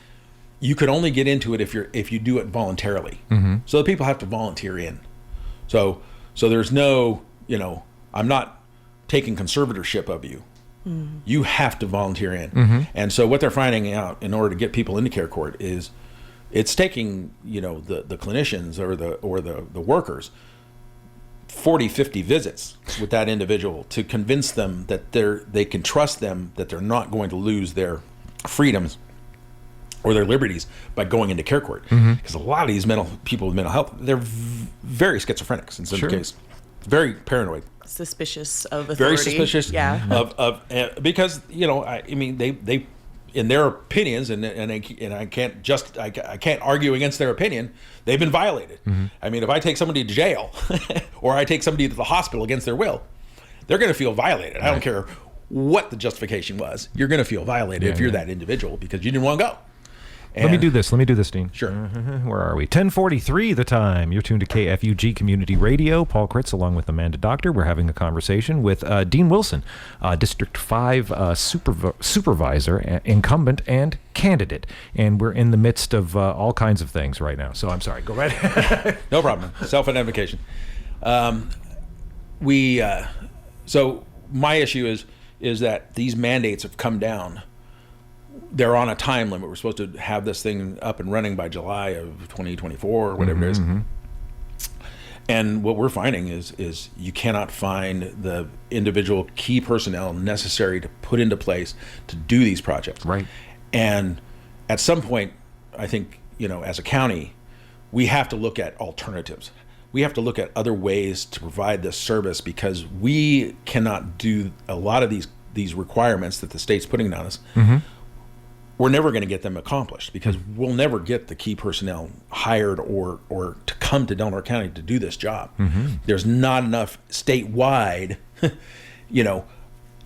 you could only get into it if you do it voluntarily. Mm-hmm. So the people have to volunteer in. So there's no, I'm not taking conservatorship of you. Mm-hmm. You have to volunteer in. Mm-hmm. And so what they're finding out in order to get people into care court is it's taking, the clinicians or the workers 40, 50 visits with that individual to convince them that they can trust them, that they're not going to lose their freedoms or their liberties by going into care court. Because a lot of these people with mental health, they're very schizophrenics in some case, very paranoid, suspicious of authority. Very suspicious, of because they in their opinions, and I can't argue against their opinion. They've been violated. Mm-hmm. I mean, if I take somebody to jail, or I take somebody to the hospital against their will, they're going to feel violated. Right. I don't care what the justification was. You're going to feel violated if you're that individual because you didn't want to go. And Let me do this, Dean. Sure. Where are we? 10:43 the time. You're tuned to KFUG Community Radio. Paul Critz along with Amanda Dockter. We're having a conversation with Dean Wilson, District 5 Supervisor, incumbent and candidate. And we're in the midst of all kinds of things right now. So I'm sorry. Go right ahead. No problem. Self-identification. So my issue is that these mandates have come down. They're on a time limit. We're supposed to have this thing up and running by July of 2024 or whatever it is. Mm-hmm. And what we're finding is you cannot find the individual key personnel necessary to put into place to do these projects. Right. And at some point, I think, as a county, we have to look at alternatives. We have to look at other ways to provide this service because we cannot do a lot of these requirements that the state's putting on us. Mm-hmm. We're never going to get them accomplished because we'll never get the key personnel hired or to come to Delaware County to do this job. Mm-hmm. There's not enough statewide,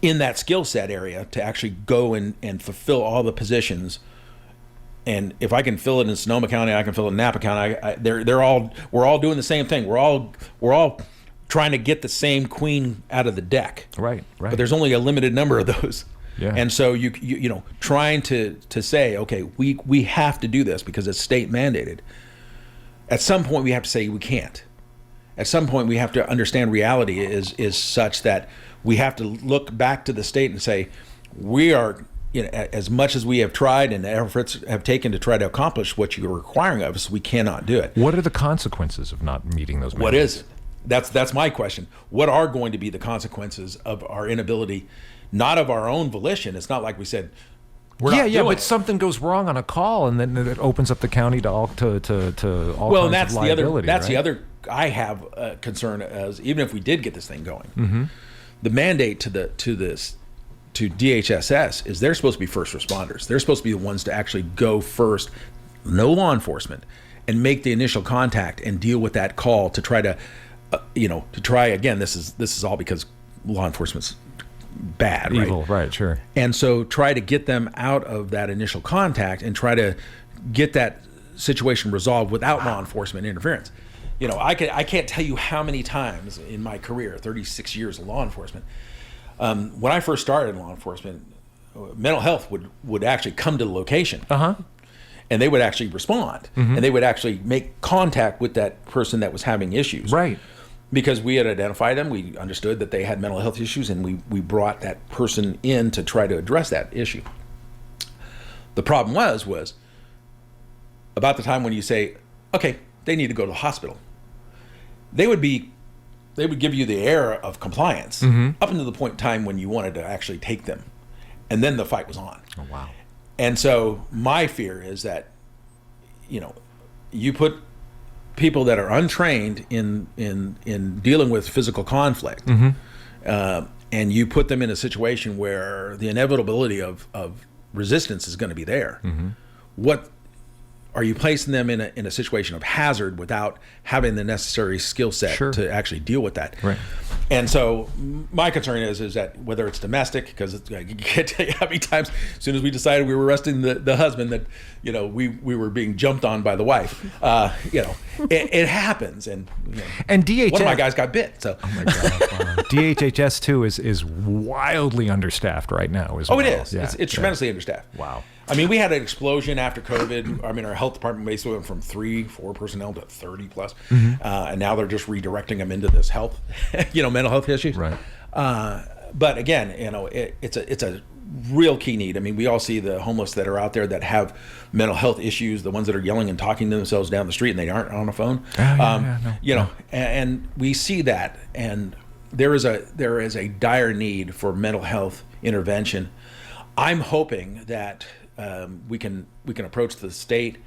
in that skill set area to actually go and fulfill all the positions. And if I can fill it in Sonoma County, I can fill it in Napa County. We're all doing the same thing. We're all trying to get the same queen out of the deck. Right. But there's only a limited number of those. Yeah. And so you trying to say, okay, we have to do this because it's state mandated. At some point we have to say we can't. At some point we have to understand reality is such that we have to look back to the state and say, we are, as much as we have tried and efforts have taken to try to accomplish what you're requiring of us, we cannot do it. What are the consequences of not meeting those mandates? What is it? That's my question. What are going to be the consequences of our inability? Not of our own volition. It's not like we said, we're not doing but it. something goes wrong on a call, and then it opens up the county to all kinds of liability. That's the other. I have a concern as even if we did get this thing going, mm-hmm. the mandate to DHSS is they're supposed to be first responders. They're supposed to be the ones to actually go first, no law enforcement, and make the initial contact and deal with that call to try to, to try again. This is all because law enforcement's bad, evil, right? Sure. And so try to get them out of that initial contact and try to get that situation resolved without law enforcement interference. I can't tell you how many times in my career, 36 years of law enforcement, when I first started in law enforcement, mental health would actually come to the location. Uh-huh. And they would actually respond, mm-hmm. and they would actually make contact with that person that was having issues. Right. Because we had identified them, we understood that they had mental health issues, and we brought that person in to try to address that issue. The problem was about the time when you say, okay, they need to go to the hospital, they would be they would give you the air of compliance up until the point in time when you wanted to actually take them, and then the fight was on. Oh, wow. And so my fear is that, you put people that are untrained in dealing with physical conflict, and you put them in a situation where the inevitability of resistance is going to be there. What are you placing them in a situation of hazard without having the necessary skill set to actually deal with that? Right. And so my concern is that whether it's domestic, because I can't tell you how many times as soon as we decided we were arresting the husband that we were being jumped on by the wife. It happens, and DHS, one of my guys got bit. So oh my God, wow. DHHS too is wildly understaffed right now as well. it is. Yeah, It's tremendously understaffed. Wow. I mean, we had an explosion after COVID. I mean, our health department basically went from 3-4 personnel to 30 plus, and now they're just redirecting them into this health, mental health issues. Right. But again, it's a real key need. I mean, we all see the homeless that are out there that have mental health issues, the ones that are yelling and talking to themselves down the street and they aren't on a phone. And we see that, and there is a dire need for mental health intervention. I'm hoping that we can approach the state,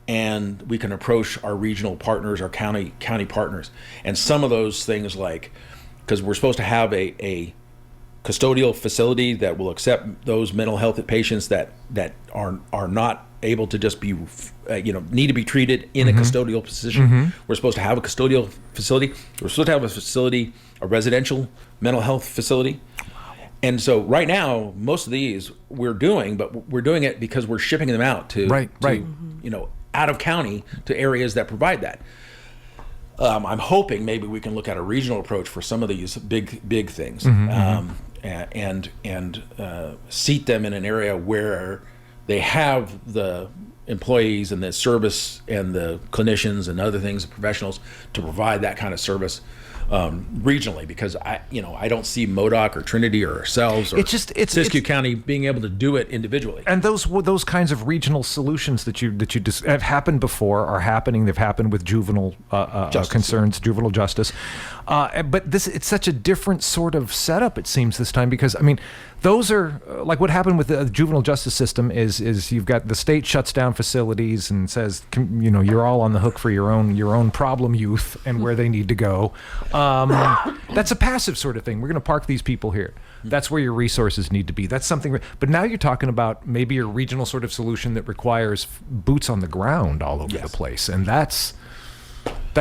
and we can approach our regional partners, our county partners, and some of those things, like, because we're supposed to have a custodial facility that will accept those mental health patients that are not able to just be need to be treated in a custodial position. We're supposed to have a custodial facility. We're supposed to have a residential mental health facility. And so right now, most of these we're doing, but we're doing it because we're shipping them out to out of county to areas that provide that. I'm hoping maybe we can look at a regional approach for some of these big things, and seat them in an area where they have the employees and the service and the clinicians and other things, professionals, to provide that kind of service regionally, because I don't see MODOC or Trinity or ourselves or Siskiyou County being able to do it individually. And those kinds of regional solutions that you have happened before are happening. They've happened with juvenile concerns, juvenile justice. But it's such a different sort of setup, it seems, this time, because those are like what happened with the juvenile justice system is you've got the state shuts down facilities and says, you're all on the hook for your own problem youth and where they need to go. That's a passive sort of thing. We're going to park these people here. That's where your resources need to be. That's something. But now you're talking about maybe a regional sort of solution that requires boots on the ground all over the place, and that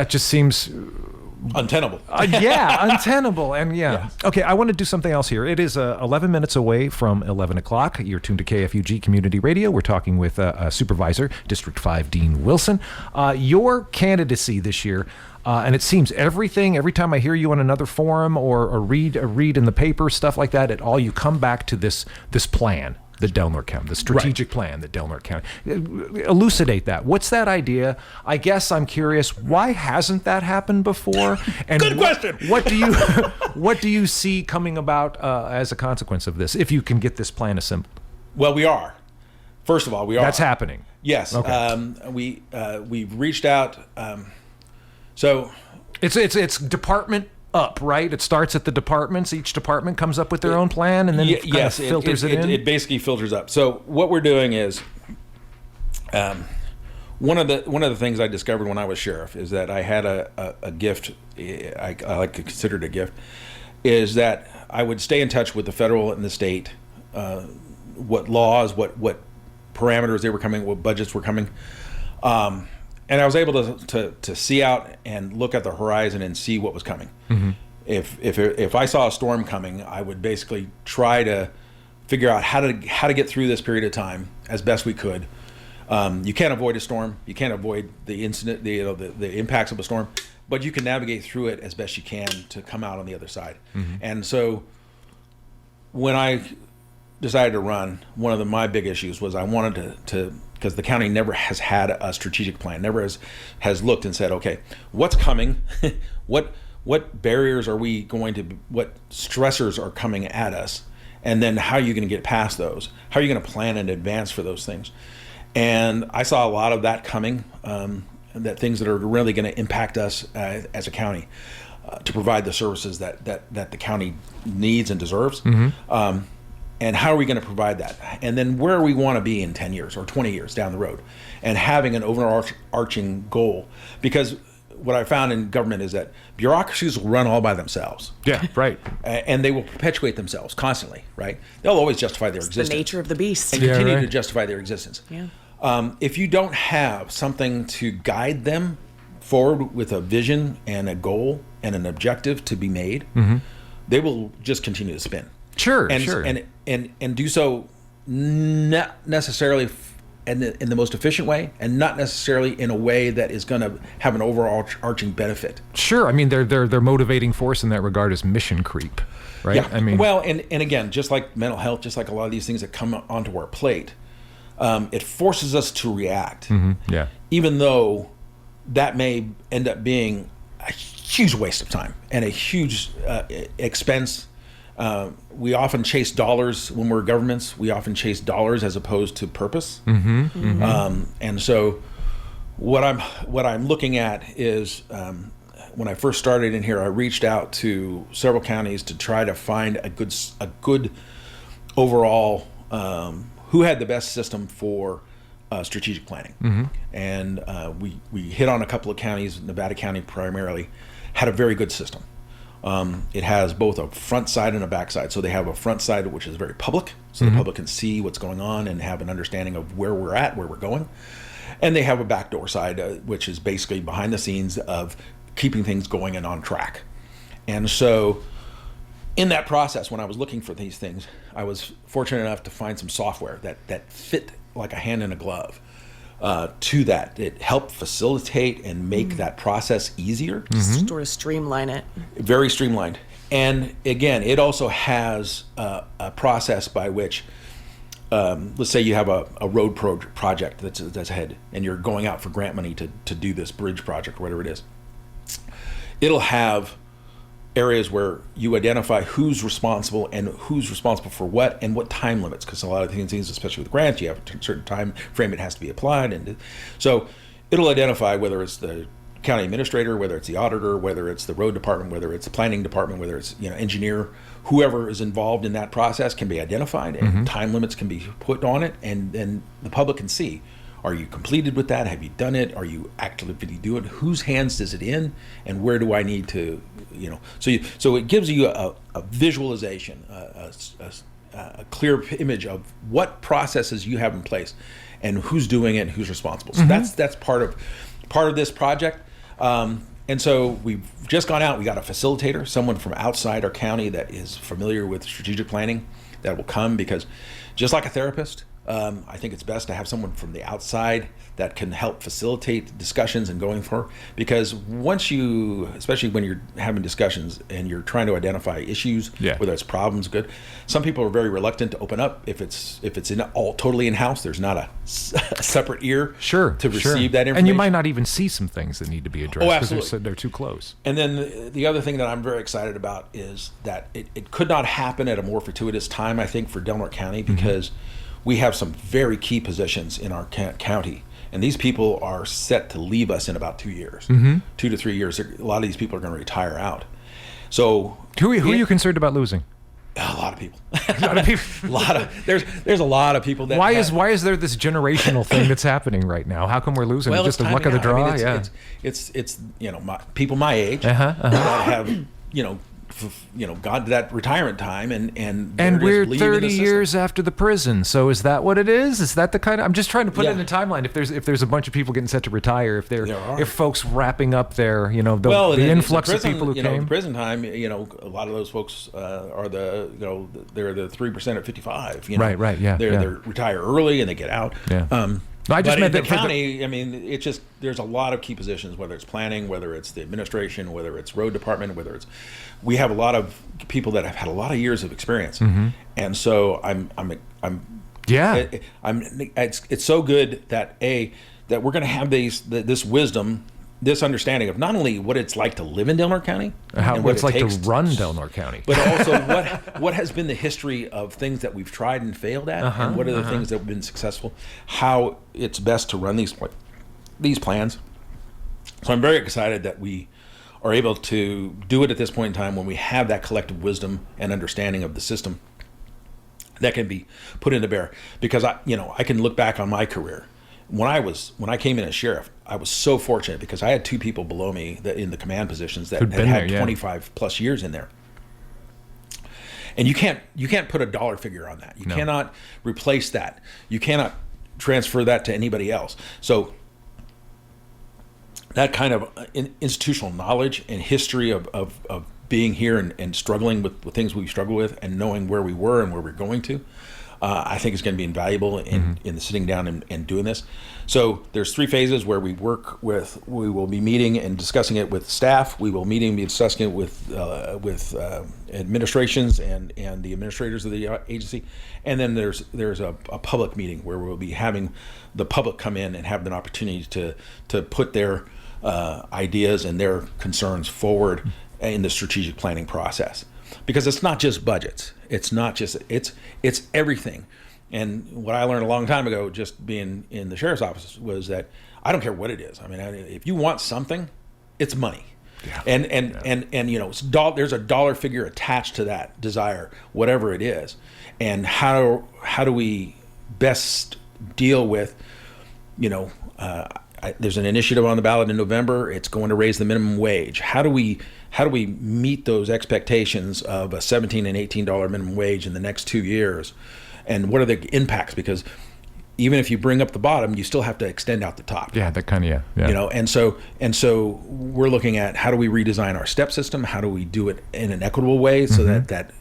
just seems untenable. Untenable. And Okay, I want to do something else here. It is 11 minutes away from 11 o'clock. You're tuned to KFUG Community Radio. We're talking with Supervisor, District 5 Dean Wilson. Your candidacy this year, and it seems every time I hear you on another forum or read in the paper, stuff like that, you come back to this plan. The Delaware County, the strategic plan, the Delaware County. Elucidate that. What's that idea? I guess I'm curious, why hasn't that happened before? And Good question. What do you see coming about as a consequence of this, if you can get this plan assembled? Well, we are. First of all, we are. That's happening. Yes. Okay. We've reached out. So it's department up, right? It starts at the departments. Each department comes up with their own plan, and then it filters it in. It basically filters up. So what we're doing is, one of the things I discovered when I was sheriff is that I had a gift. I like to consider it a gift, is that I would stay in touch with the federal and the state, what laws, what parameters they were coming, what budgets were coming. And I was able to see out and look at the horizon and see what was coming. If I saw a storm coming, I would basically try to figure out how to get through this period of time as best we could. You can't avoid a storm. You can't avoid the incident, the impacts of a storm, but you can navigate through it as best you can to come out on the other side. And so when I decided to run, one of my big issues was I wanted to because the county never has had a strategic plan, never has looked and said, okay, what's coming? What barriers are we going to, what stressors are coming at us? And then how are you going to get past those? How are you going to plan in advance for those things? And I saw a lot of that coming, that things that are really going to impact us as a county. to provide the services that the county needs and deserves. Mm-hmm. And how are we going to provide that? And then where we want to be in 10 years or 20 years down the road, and having an overarching goal. Because what I found in government is that bureaucracies will run all by themselves. Yeah, right. And they will perpetuate themselves constantly, right? They'll always justify their existence. The nature of the beast. And continue to justify their existence. Yeah. If you don't have something to guide them forward with a vision and a goal and an objective to be made, they will just continue to spin. Sure, and, sure. And do so not necessarily in the most efficient way, and not necessarily in a way that is going to have an overarching benefit. Sure. I mean, their motivating force in that regard is mission creep, right? Yeah. I mean, well, and again, just like mental health, just like a lot of these things that come onto our plate, it forces us to react. Yeah. Even though that may end up being a huge waste of time and a huge expense. We often chase dollars when we're governments. We often chase dollars as opposed to purpose. And so, what I'm looking at is when I first started in here, I reached out to several counties to try to find a good overall who had the best system for strategic planning. And we hit on a couple of counties. Nevada County primarily had a very good system. It has both a front side and a back side. So they have a front side which is very public, so the public can see what's going on and have an understanding of where we're at, where we're going. And they have a backdoor side, which is basically behind the scenes of keeping things going and on track. And so in that process, when I was looking for these things, I was fortunate enough to find some software that fit like a hand in a glove. To that, it helped facilitate and make that process easier. Sort of streamline it. Very streamlined. And again, it also has a process by which, let's say you have a road project that's ahead, and you're going out for grant money to do this bridge project or whatever it is. It'll have areas where you identify who's responsible and who's responsible for what and what time limits, because a lot of things, especially with grants, you have a certain time frame it has to be applied, and so it'll identify whether it's the county administrator, whether it's the auditor, whether it's the road department, whether it's the planning department, whether it's engineer, whoever is involved in that process can be identified, and time limits can be put on it, and then the public can see. Are you completed with that? Have you done it? Are you actively doing it? Whose hands is it in? And where do I need to, So it gives you a visualization, a clear image of what processes you have in place, and who's doing it and who's responsible. So that's part of this project. And so we've just gone out. We got a facilitator, someone from outside our county that is familiar with strategic planning, that will come, because just like a therapist, I think it's best to have someone from the outside that can help facilitate discussions and going for, because once you, especially when you're having discussions and you're trying to identify issues, whether it's problems, good. Some people are very reluctant to open up if it's totally in-house. There's not a separate ear to receive that information. And you might not even see some things that need to be addressed because they're too close. And then the other thing that I'm very excited about is that it could not happen at a more fortuitous time, I think, for Del Norte County, because we have some very key positions in our county, and these people are set to leave us in about 2 years, 2 to 3 years. A lot of these people are going to retire out. So who are you concerned about losing? A lot of people. There's a lot of people that. Why is there this generational thing that's happening right now? How come we're losing? Well, Just the luck of the draw. I mean, it's people my age that have got to that retirement time, and we're 30 years after the prison. So is that what it is? Is that the kind of? I'm just trying to put it in a timeline. If there's a bunch of people getting set to retire, if folks wrapping up their the influx of people who came. The prison time, a lot of those folks are they're the 3% at 55. Right, yeah. They retire early and they get out. Yeah. I just meant the county. I mean, it's just there's a lot of key positions, whether it's planning, whether it's the administration, whether it's road department, we have a lot of people that have had a lot of years of experience, and so it's so good that we're going to have this wisdom, this understanding of not only what it's like to live in Del Norte County, and what it's like to run Del Norte County, but also what has been the history of things that we've tried and failed at, and what are the things that have been successful, how it's best to run these plans. So I'm very excited that we are able to do it at this point in time when we have that collective wisdom and understanding of the system that can be put into bear. Because I can look back on my career. When I came in as sheriff, I was so fortunate because I had two people below me that in the command positions that had 25 plus years in there. And you can't put a dollar figure on that. You cannot replace that. You cannot transfer that to anybody else. So that kind of institutional knowledge and history of being here and struggling with the things we struggle with and knowing where we were and where we're going to, I think is going to be invaluable in the sitting down and doing this. So there's 3 phases where we work with. We will be meeting and discussing it with staff. We will be discussing it with administrations and the administrators of the agency. And then there's a public meeting where we'll be having the public come in and have an opportunity to put their ideas and their concerns forward in the strategic planning process. Because it's not just budgets. It's everything. And what I learned a long time ago, just being in the sheriff's office, was that I don't care what it is. I mean, if you want something, it's money. Yeah. And there's a dollar figure attached to that desire, whatever it is. And how do we best deal with, there's an initiative on the ballot in November. It's going to raise the minimum wage. How do we meet those expectations of a $17 and $18 minimum wage in the next 2 years? And what are the impacts? Because even if you bring up the bottom, you still have to extend out the top. Yeah, that kind of, yeah. And so we're looking at how do we redesign our step system? How do we do it in an equitable way so that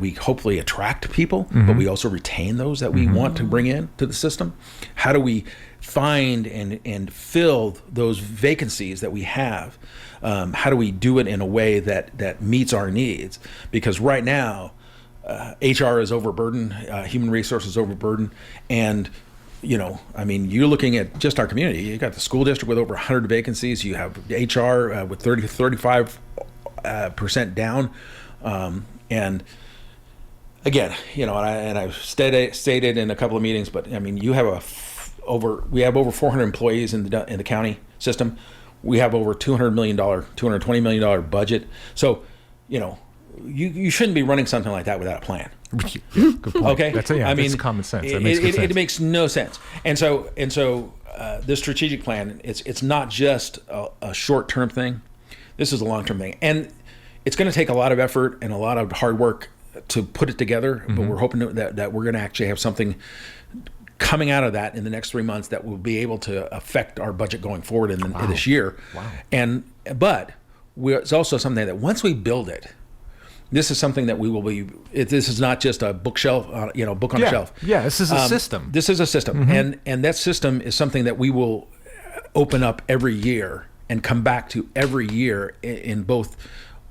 we hopefully attract people, but we also retain those that we want to bring in to the system? How do we find and fill those vacancies that we have? How do we do it in a way that meets our needs? Because right now, HR is overburdened, human resources is overburdened, and you're looking at just our community. You got the school district with over 100 vacancies. You have HR with 35% down, and again, and I've stated in a couple of meetings, but I mean, we have over 400 employees in the county system. We have over $220 million budget. So, you shouldnly be running something like that without a plan. Good point. Okay, that's common sense. That makes good sense. It makes no sense. And so this strategic plan, it's not just a short-term thing. This is a long-term thing, and it's going to take a lot of effort and a lot of hard work to put it together. But we're hoping that we're going to actually have something coming out of that in the next 3 months that will be able to affect our budget going forward in this year. Wow. But it's also something that once we build it, this is something that we will be. This is not just a bookshelf, book on a shelf. Yeah, this is a system. This is a system, and that system is something that we will open up every year and come back to every year in both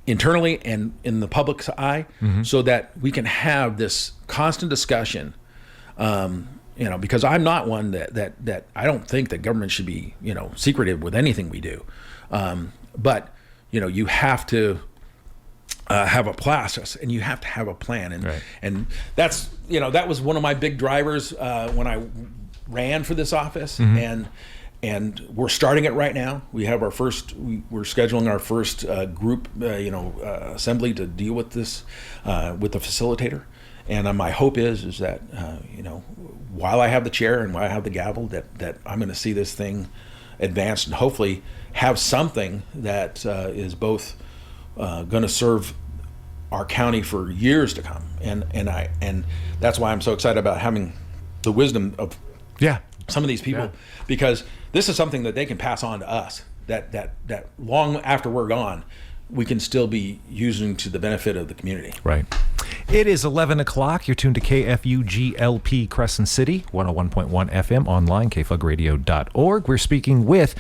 internally and in the public's eye, so that we can have this constant discussion. Because I'm not one that I don't think that government should be secretive with anything we do, but you have to. Have a process, and you have to have a plan, and that's that was one of my big drivers when I ran for this office, and we're starting it right now. We have we're scheduling our first group assembly to deal with this with the facilitator, and my hope is that while I have the chair and while I have the gavel, that I'm going to see this thing advance and hopefully have something that is both going to serve our county for years to come, and that's why I'm so excited about having the wisdom of some of these people, because this is something that they can pass on to us. That long after we're gone, we can still be using to the benefit of the community. Right. It is 11 o'clock. You're tuned to KFUGLP Crescent City, 101.1 FM, online, kfugradio.org. We're speaking with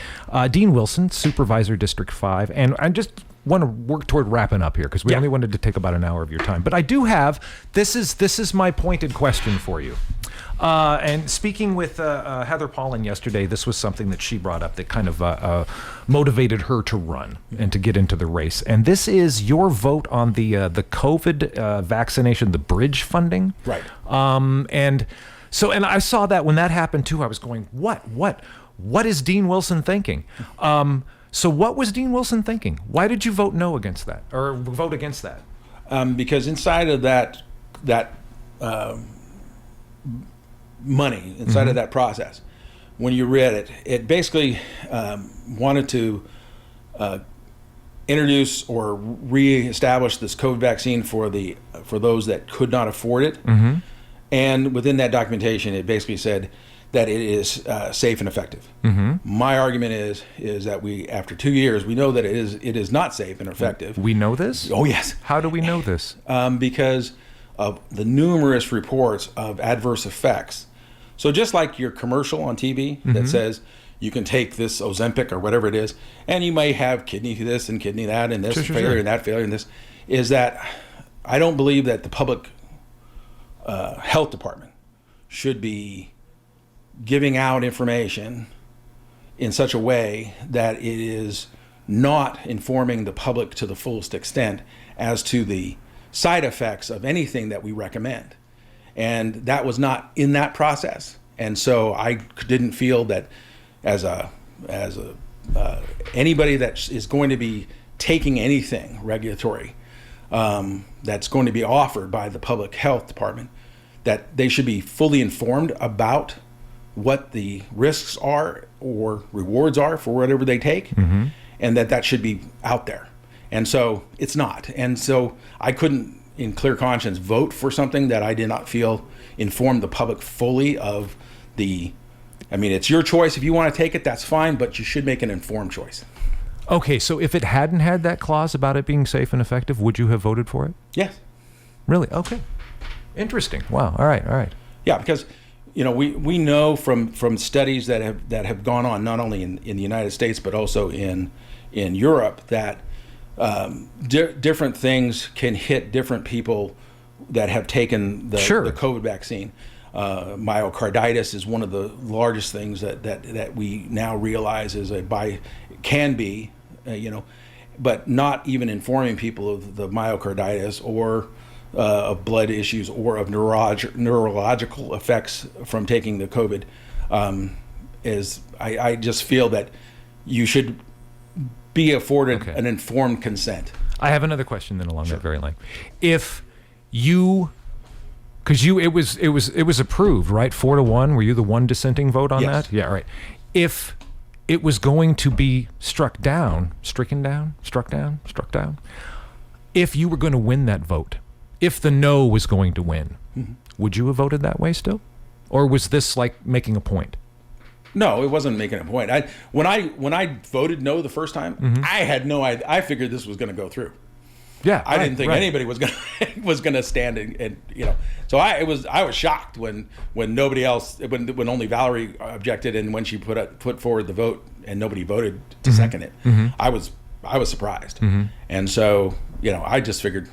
Dean Wilson, Supervisor, District 5, and I just want to work toward wrapping up here because we only wanted to take about an hour of your time. But I do have, this is my pointed question for you. And speaking with Heather Paulin yesterday, this was something that she brought up that kind of motivated her to run and to get into the race. And this is your vote on the COVID vaccination, the bridge funding. Right. And I saw that when that happened too, I was going, what is Dean Wilson thinking? So what was Dean Wilson thinking? Why did you vote no against that, or vote against that? Because inside of that money, inside of that process, when you read it, it basically wanted to introduce or reestablish this COVID vaccine for those that could not afford it. And within that documentation, it basically said that it is safe and effective. My argument is that we, after 2 years, we know that it is not safe and effective. We know this? Oh, yes. How do we know this? Because of the numerous reports of adverse effects. So just like your commercial on TV that says you can take this Ozempic or whatever it is, and you may have kidney this and kidney that and this failure and that failure and this, is that I don't believe that the public health department should be giving out information in such a way that it is not informing the public to the fullest extent as to the side effects of anything that we recommend. And that was not in that process. And so I didn't feel that as anybody that is going to be taking anything regulatory that's going to be offered by the public health department, that they should be fully informed about what the risks are or rewards are for whatever they take, and that should be out there. And so it's not. And so I couldn't, in clear conscience, vote for something that I did not feel informed the public fully of it's your choice. If you want to take it, that's fine, but you should make an informed choice. Okay, so if it hadn't had that clause about it being safe and effective, would you have voted for it? Yes. Really? Okay. Interesting. Wow. All right. Yeah, because we know from studies that have gone on not only in the United States but also in Europe that different things can hit different people that have taken the COVID vaccine. Myocarditis is one of the largest things that we now realize can be, but not even informing people of the myocarditis or of blood issues or of neurological effects from taking the COVID. I just feel that you should be afforded an informed consent. I have another question then along that very line. If you, because it was approved, right? 4-1. Were you the one dissenting vote on that? Yeah, right. If it was going to be struck down, if you were going to win that vote, if the no was going to win, would you have voted that way still? Or was this like making a point? No, it wasn't making a point. When I voted no the first time, I had no idea. I figured this was going to go through. Yeah, I didn't think anybody was going to stand and. So I was shocked when nobody else, when only Valerie objected, and when she put forward the vote and nobody voted to second it. I was surprised, and so I just figured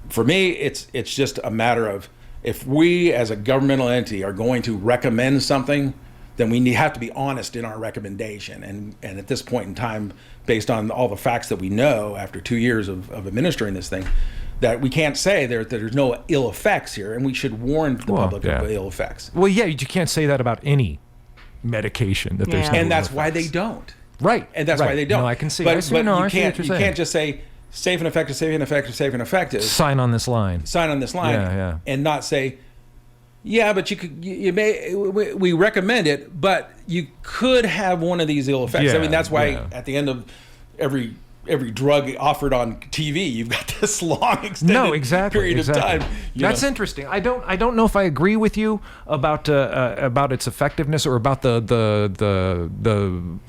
for me it's just a matter of, if we as a governmental entity are going to recommend something, then we have to be honest in our recommendation. And at this point in time, based on all the facts that we know after 2 years of administering this thing, that we can't say that there's no ill effects here, and we should warn the public of ill effects. Well, yeah, you can't say that about any medication that there's no and that's ill why effects. they don't. Right. And that's why they don't. No, I can see. But you can't just say safe and effective, safe and effective, safe and effective. Sign on this line. Yeah. And not say, yeah, but we recommend it, but you could have one of these ill effects. Yeah, that's why at the end of every drug offered on TV, you've got this long extended period of time. That's interesting. I don't know if I agree with you about its effectiveness, or about the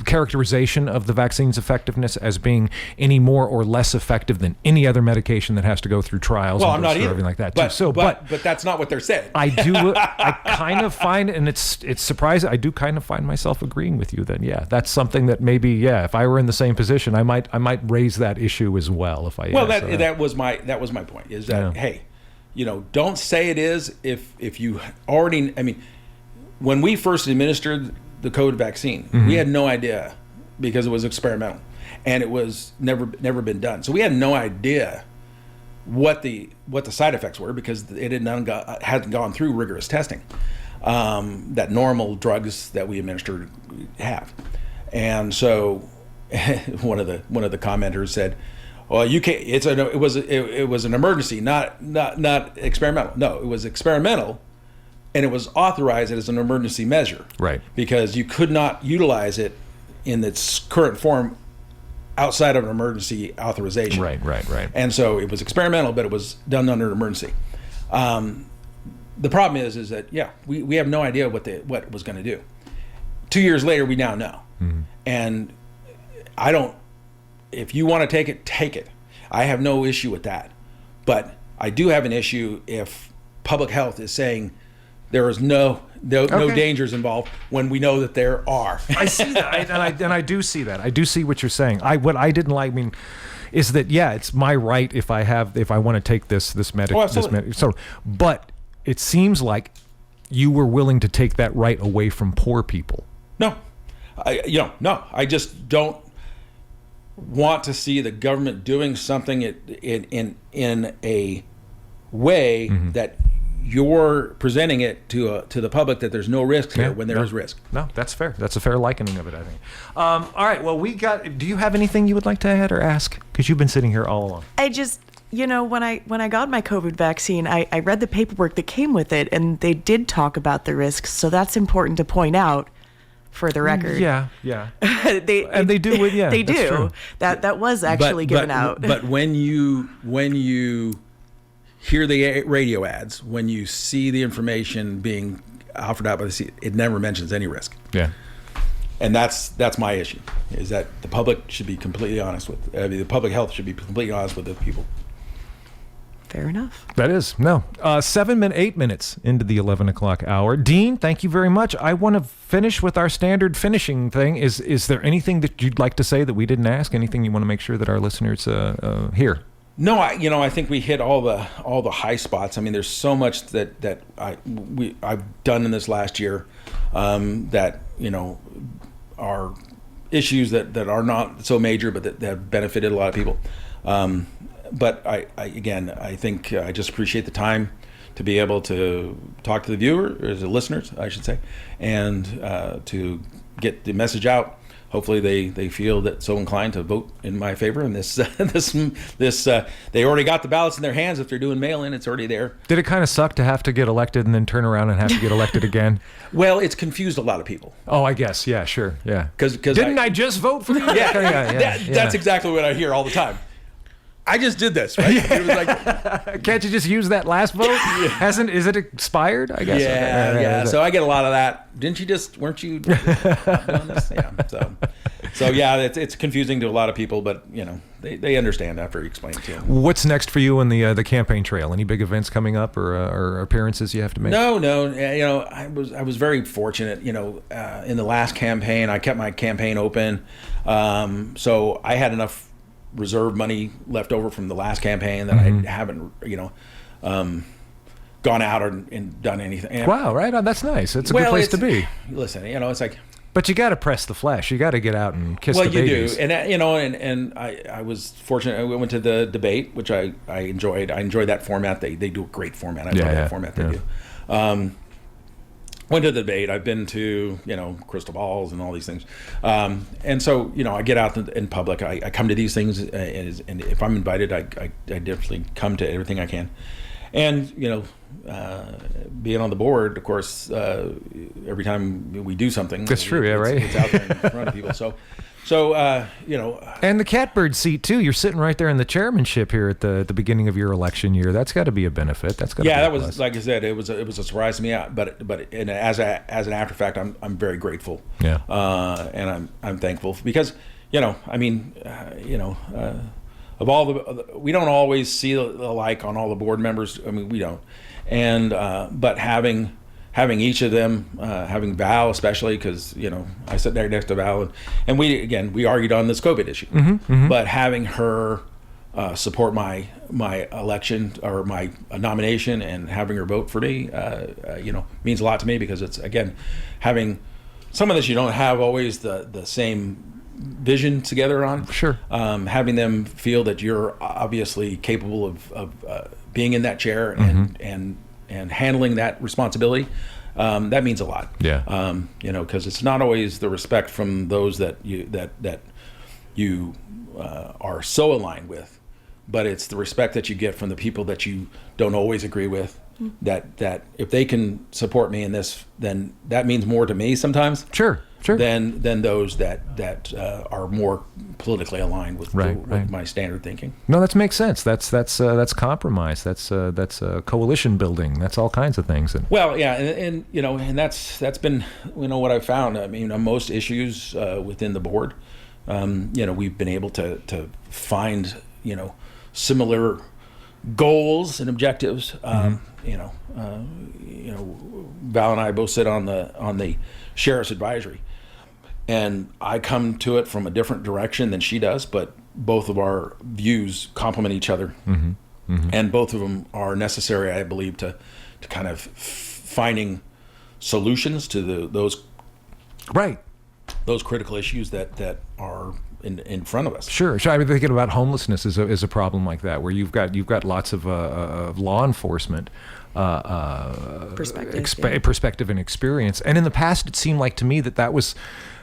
characterization of the vaccine's effectiveness as being any more or less effective than any other medication that has to go through trials. Well, I'm not either. Everything like that. But that's not what they're saying. I kind of find, and it's surprising, I do kind of find myself agreeing with you. Then that's something that maybe if I were in the same position, I might raise that issue as well. That was my point, is that hey, don't say it is if you already. When we first administered the COVID vaccine, we had no idea, because it was experimental and it was never been done. So we had no idea what the side effects were, because it hadn't gone through rigorous testing that normal drugs that we administered have. And so one of the commenters said, "Well, you can't. It was an emergency, not experimental. No, it was experimental, and it was authorized as an emergency measure, Right. Because you could not utilize it in its current form outside of an emergency authorization, Right. And so it was experimental, but it was done under an emergency. The problem is that we have no idea what it was going to do. 2 years later, we now know, and I don't. If you want to take it, take it. I have no issue with that, but I do have an issue if public health is saying there is no dangers involved when we know that there are. I see that, and I do see that. I do see what you're saying. What I didn't like, is that it's my right if I want to take this medication. So, but it seems like you were willing to take that right away from poor people. No, I just don't want to see the government doing something in a way that you're presenting it to the public that there's no risk here when there is risk. No, that's fair. That's a fair likening of it, I think. All right. Well, do you have anything you would like to add or ask? Because you've been sitting here all along. I just, when I got my COVID vaccine, I read the paperwork that came with it, and they did talk about the risks. So that's important to point out for the record. Yeah. they do. Yeah, they that's do. true. That was actually given out. But when you hear the radio ads, when you see the information being offered out by the CDC, it never mentions any risk. Yeah. And that's my issue, is that the public should be completely honest with. The public health should be completely honest with the people. Fair enough. That is. No. 8 minutes into the 11 o'clock hour. Dean, thank you very much. I want to finish with our standard finishing thing. Is there anything that you'd like to say that we didn't ask? Anything you want to make sure that our listeners hear? No, I think we hit all the high spots. I mean, there's so much that I've done in this last year that are issues that are not so major, but that have benefited a lot of people. But I think I just appreciate the time to be able to talk to the viewer, or the listeners, I should say, and to get the message out. Hopefully they feel that so inclined to vote in my favor. And this they already got the ballots in their hands. If they're doing mail-in, it's already there. Did it kind of suck to have to get elected and then turn around and have to get elected again? Well, it's confused a lot of people. Oh, I guess. Yeah, sure. Yeah. Because didn't I just vote for you? That's exactly what I hear all the time. I just did this, right? It was like, can't you just use that last vote? Is it expired? I guess. Yeah. So I get a lot of that. Weren't you doing this? Yeah. So yeah, it's confusing to a lot of people, but they understand after you explain it to them. What's next for you in the campaign trail? Any big events coming up or appearances you have to make? No. I was very fortunate. In the last campaign, I kept my campaign open, so I had enough reserve money left over from the last campaign that I haven't, gone out and done anything. Wow, right on. That's nice. It's a good place to be. Listen, it's like. But you got to press the flesh. You got to get out and kiss the babies. Well, you do, and I was fortunate. I went to the debate, which I enjoyed. I enjoyed that format. They do a great format. I love that format they do. Went to the debate. I've been to crystal balls and all these things, and so I get out in public. I come to these things, and if I'm invited, I definitely come to everything I can. And being on the board, of course, every time we do something, that's true. Yeah, right. It's out there in front of people. So and the catbird seat too. You're sitting right there in the chairmanship here at the beginning of your election year. That's got to be a benefit. That's got to be that was, like I said, it was a surprise to me. But as an after fact, I'm very grateful. Yeah. And I'm thankful because of all we don't always see the like on all the board members. I mean, we don't. And but having each of them, having Val especially, because I sit there next to Val, and we argued on this COVID issue, but having her support my election or my nomination and having her vote for me, means a lot to me, because it's, again, having some of this you don't have always the same vision together on. Sure. Having them feel that you're obviously capable of being in that chair and handling that responsibility, that means a lot. Yeah. Because it's not always the respect from those that you are so aligned with, but it's the respect that you get from the people that you don't always agree with. That if they can support me in this, then that means more to me sometimes. Sure. Than those that are more politically aligned with, with my standard thinking. No, that makes sense. That's compromise. That's coalition building. That's all kinds of things. Well, yeah, and that's been what I've found. I mean, on most issues within the board, we've been able to find similar goals and objectives. Val and I both sit on the sheriff's advisory, and I come to it from a different direction than she does, but both of our views complement each other, and both of them are necessary, I believe, to kind of finding solutions to those critical issues that are in front of us. Sure. I've been thinking about homelessness is a problem like that, where you've got lots of law enforcement perspective and experience. And in the past, it seemed like to me that was,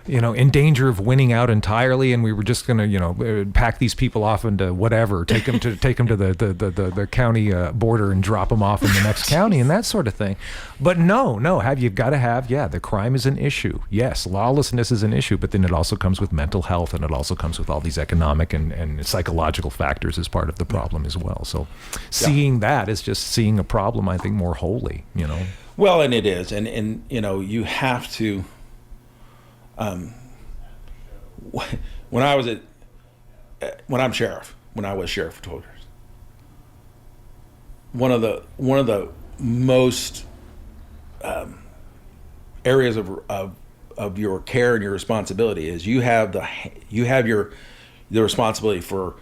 in danger of winning out entirely, and we were just going to, pack these people off into whatever, take them to the county border and drop them off in the next county and that sort of thing. But no, you've got to have, the crime is an issue. Yes, lawlessness is an issue, but then it also comes with mental health, and it also comes with all these economic and psychological factors as part of the problem as well. So seeing that is just seeing a problem, I think, more wholly, Well, and it is, and you have to. When I was sheriff for 12 years, one of the most areas of your care and your responsibility is you have the responsibility for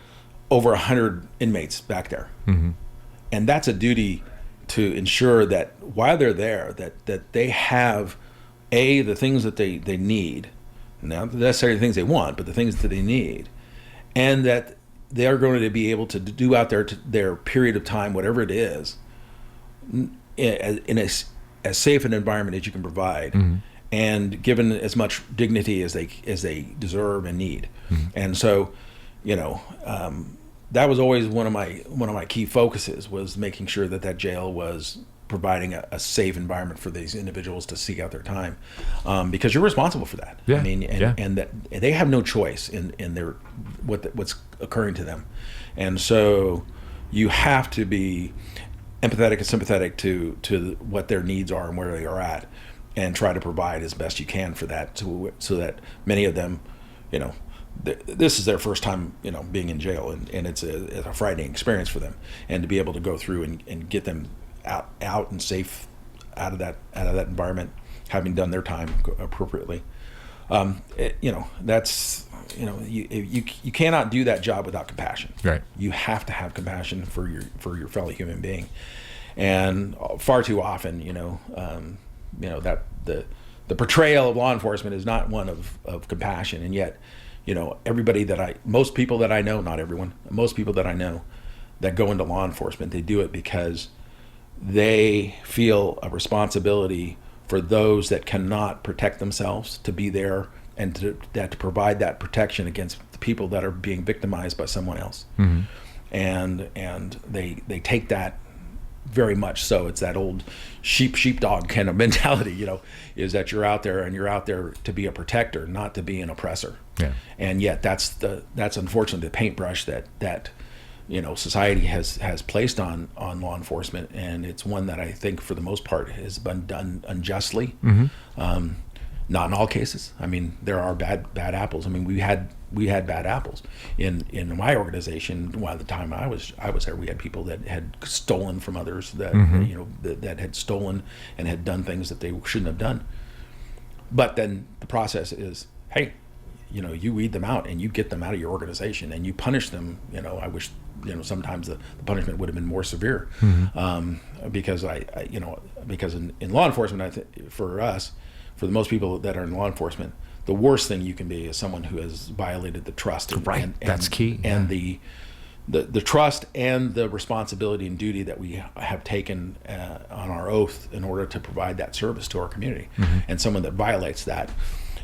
over 100 inmates back there, and that's a duty to ensure that while they're there, that they have the things that they need, not necessarily the things they want, but the things that they need, and that they are going to be able to do out their period of time, whatever it is, in as safe an environment as you can provide, and given as much dignity as they deserve and need. And so, that was always one of my key focuses, was making sure that jail was providing a safe environment for these individuals to seek out their time, because you're responsible for that. I mean, and that they have no choice in their what's occurring to them, and so you have to be empathetic and sympathetic to what their needs are and where they are at, and try to provide as best you can for that, so that many of them, this is their first time, being in jail, and it's a frightening experience for them, and to be able to go through and get them out and safe out of that environment, having done their time appropriately. That's you cannot do that job without compassion. Right. You have to have compassion for your fellow human being, and far too often, that the portrayal of law enforcement is not one of compassion, and yet, most people that I know, not everyone, most people that I know that go into law enforcement, they do it because they feel a responsibility for those that cannot protect themselves, to be there and to provide that protection against the people that are being victimized by someone else. And they take that very much so. It's that old sheepdog kind of mentality, is that you're out there to be a protector, not to be an oppressor. Yeah. And yet that's unfortunately the paintbrush that society has placed on law enforcement, and it's one that I think for the most part has been done unjustly. Not in all cases. I mean, there are bad apples. I mean, we had bad apples in my organization. While the time I was there, we had people that had stolen from others, that that had stolen and had done things that they shouldn't have done. But then the process is, hey, you weed them out and you get them out of your organization and you punish them. I wish sometimes the punishment would have been more severe, because because in law enforcement, for the most people that are in law enforcement, the worst thing you can be is someone who has violated the trust. And that's key. And the trust and the responsibility and duty that we have taken on our oath in order to provide that service to our community. And someone that violates that,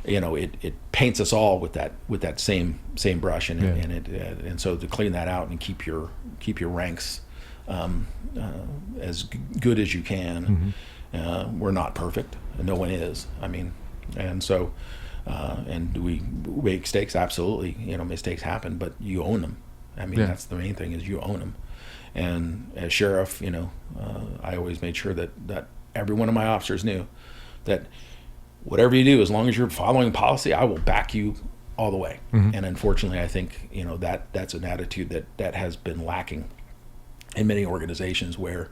it paints us all with that same brush, and so to clean that out and keep your ranks as good as you can. We're not perfect, no one is. I mean, and so and do we make mistakes? Absolutely, mistakes happen, but you own them. I mean, that's the main thing, is you own them. And as sheriff, I always made sure that every one of my officers knew that whatever you do, as long as you're following policy, I will back you all the way. And unfortunately, I think that's an attitude that has been lacking in many organizations, where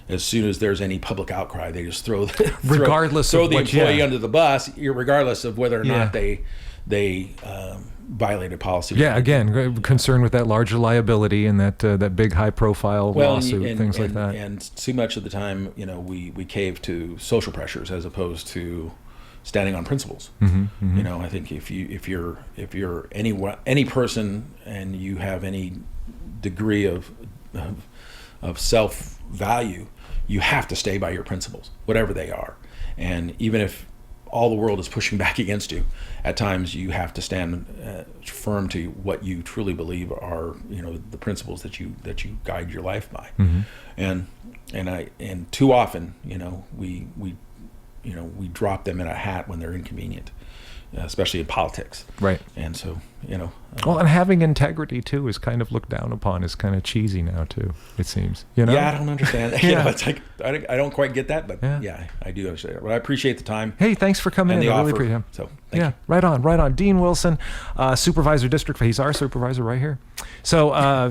as soon as there's any public outcry, they just throw the employee under the bus, regardless of whether or not they violated policy. Yeah, again, concerned with that larger liability and that big high-profile lawsuit, things like that. And too much of the time, we cave to social pressures as opposed to standing on principles. I think if you're any person and you have any degree of self-value, you have to stay by your principles, whatever they are. And even if all the world is pushing back against you, at times you have to stand firm to what you truly believe are, the principles that you guide your life by. And too often, we drop them in a hat when they're inconvenient, especially in politics. Right. And so, well, and having integrity too is kind of looked down upon as kind of cheesy now too, it seems. Yeah, I don't understand. It's like I don't quite get that, but I do understand. Well, I appreciate the time. Hey, thanks for coming in. I really appreciate it. So thank you. Right on. Dean Wilson, Supervisor District. He's our supervisor right here. So I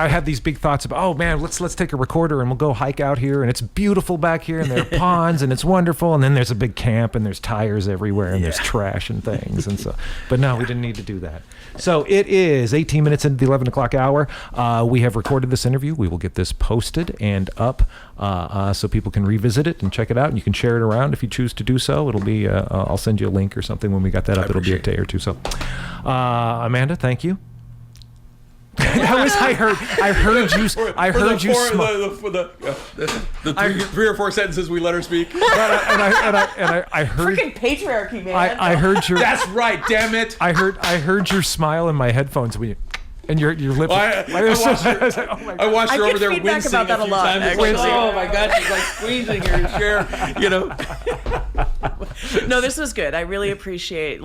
had these big thoughts about, oh man, let's take a recorder and we'll go hike out here, and it's beautiful back here, and there are ponds and it's wonderful, and then there's a big camp and there's tires everywhere and there's trash and things, and so. But no, we didn't need to do that. So it is 18 minutes into the 11 o'clock hour. We have recorded this interview. We will get this posted and up so people can revisit it and check it out, and you can share it around if you choose to do so. It'll be I'll send you a link or something when we got that up. It'll be a day or two. So Amanda, thank you. I heard you smile. The three or four sentences we let her speak. And I heard freaking patriarchy, man. I heard your. That's right. Damn it. I heard your smile in my headphones when you. And your lips. Well, I watched her over there wincing about that a few a lot, times. actually. Oh my God, she's like squeezing her chair. No, this was good. I really appreciate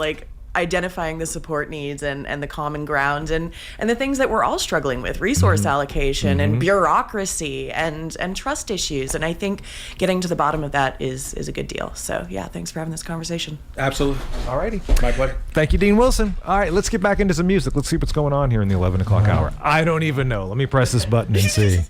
identifying the support needs and the common ground and the things that we're all struggling with, resource allocation and bureaucracy and trust issues. And I think getting to the bottom of that is a good deal. So yeah, thanks for having this conversation. Absolutely. All righty. My pleasure. Thank you, Dean Wilson. All right, let's get back into some music. Let's see what's going on here in the 11 o'clock hour. I don't even know. Let me press this button and see.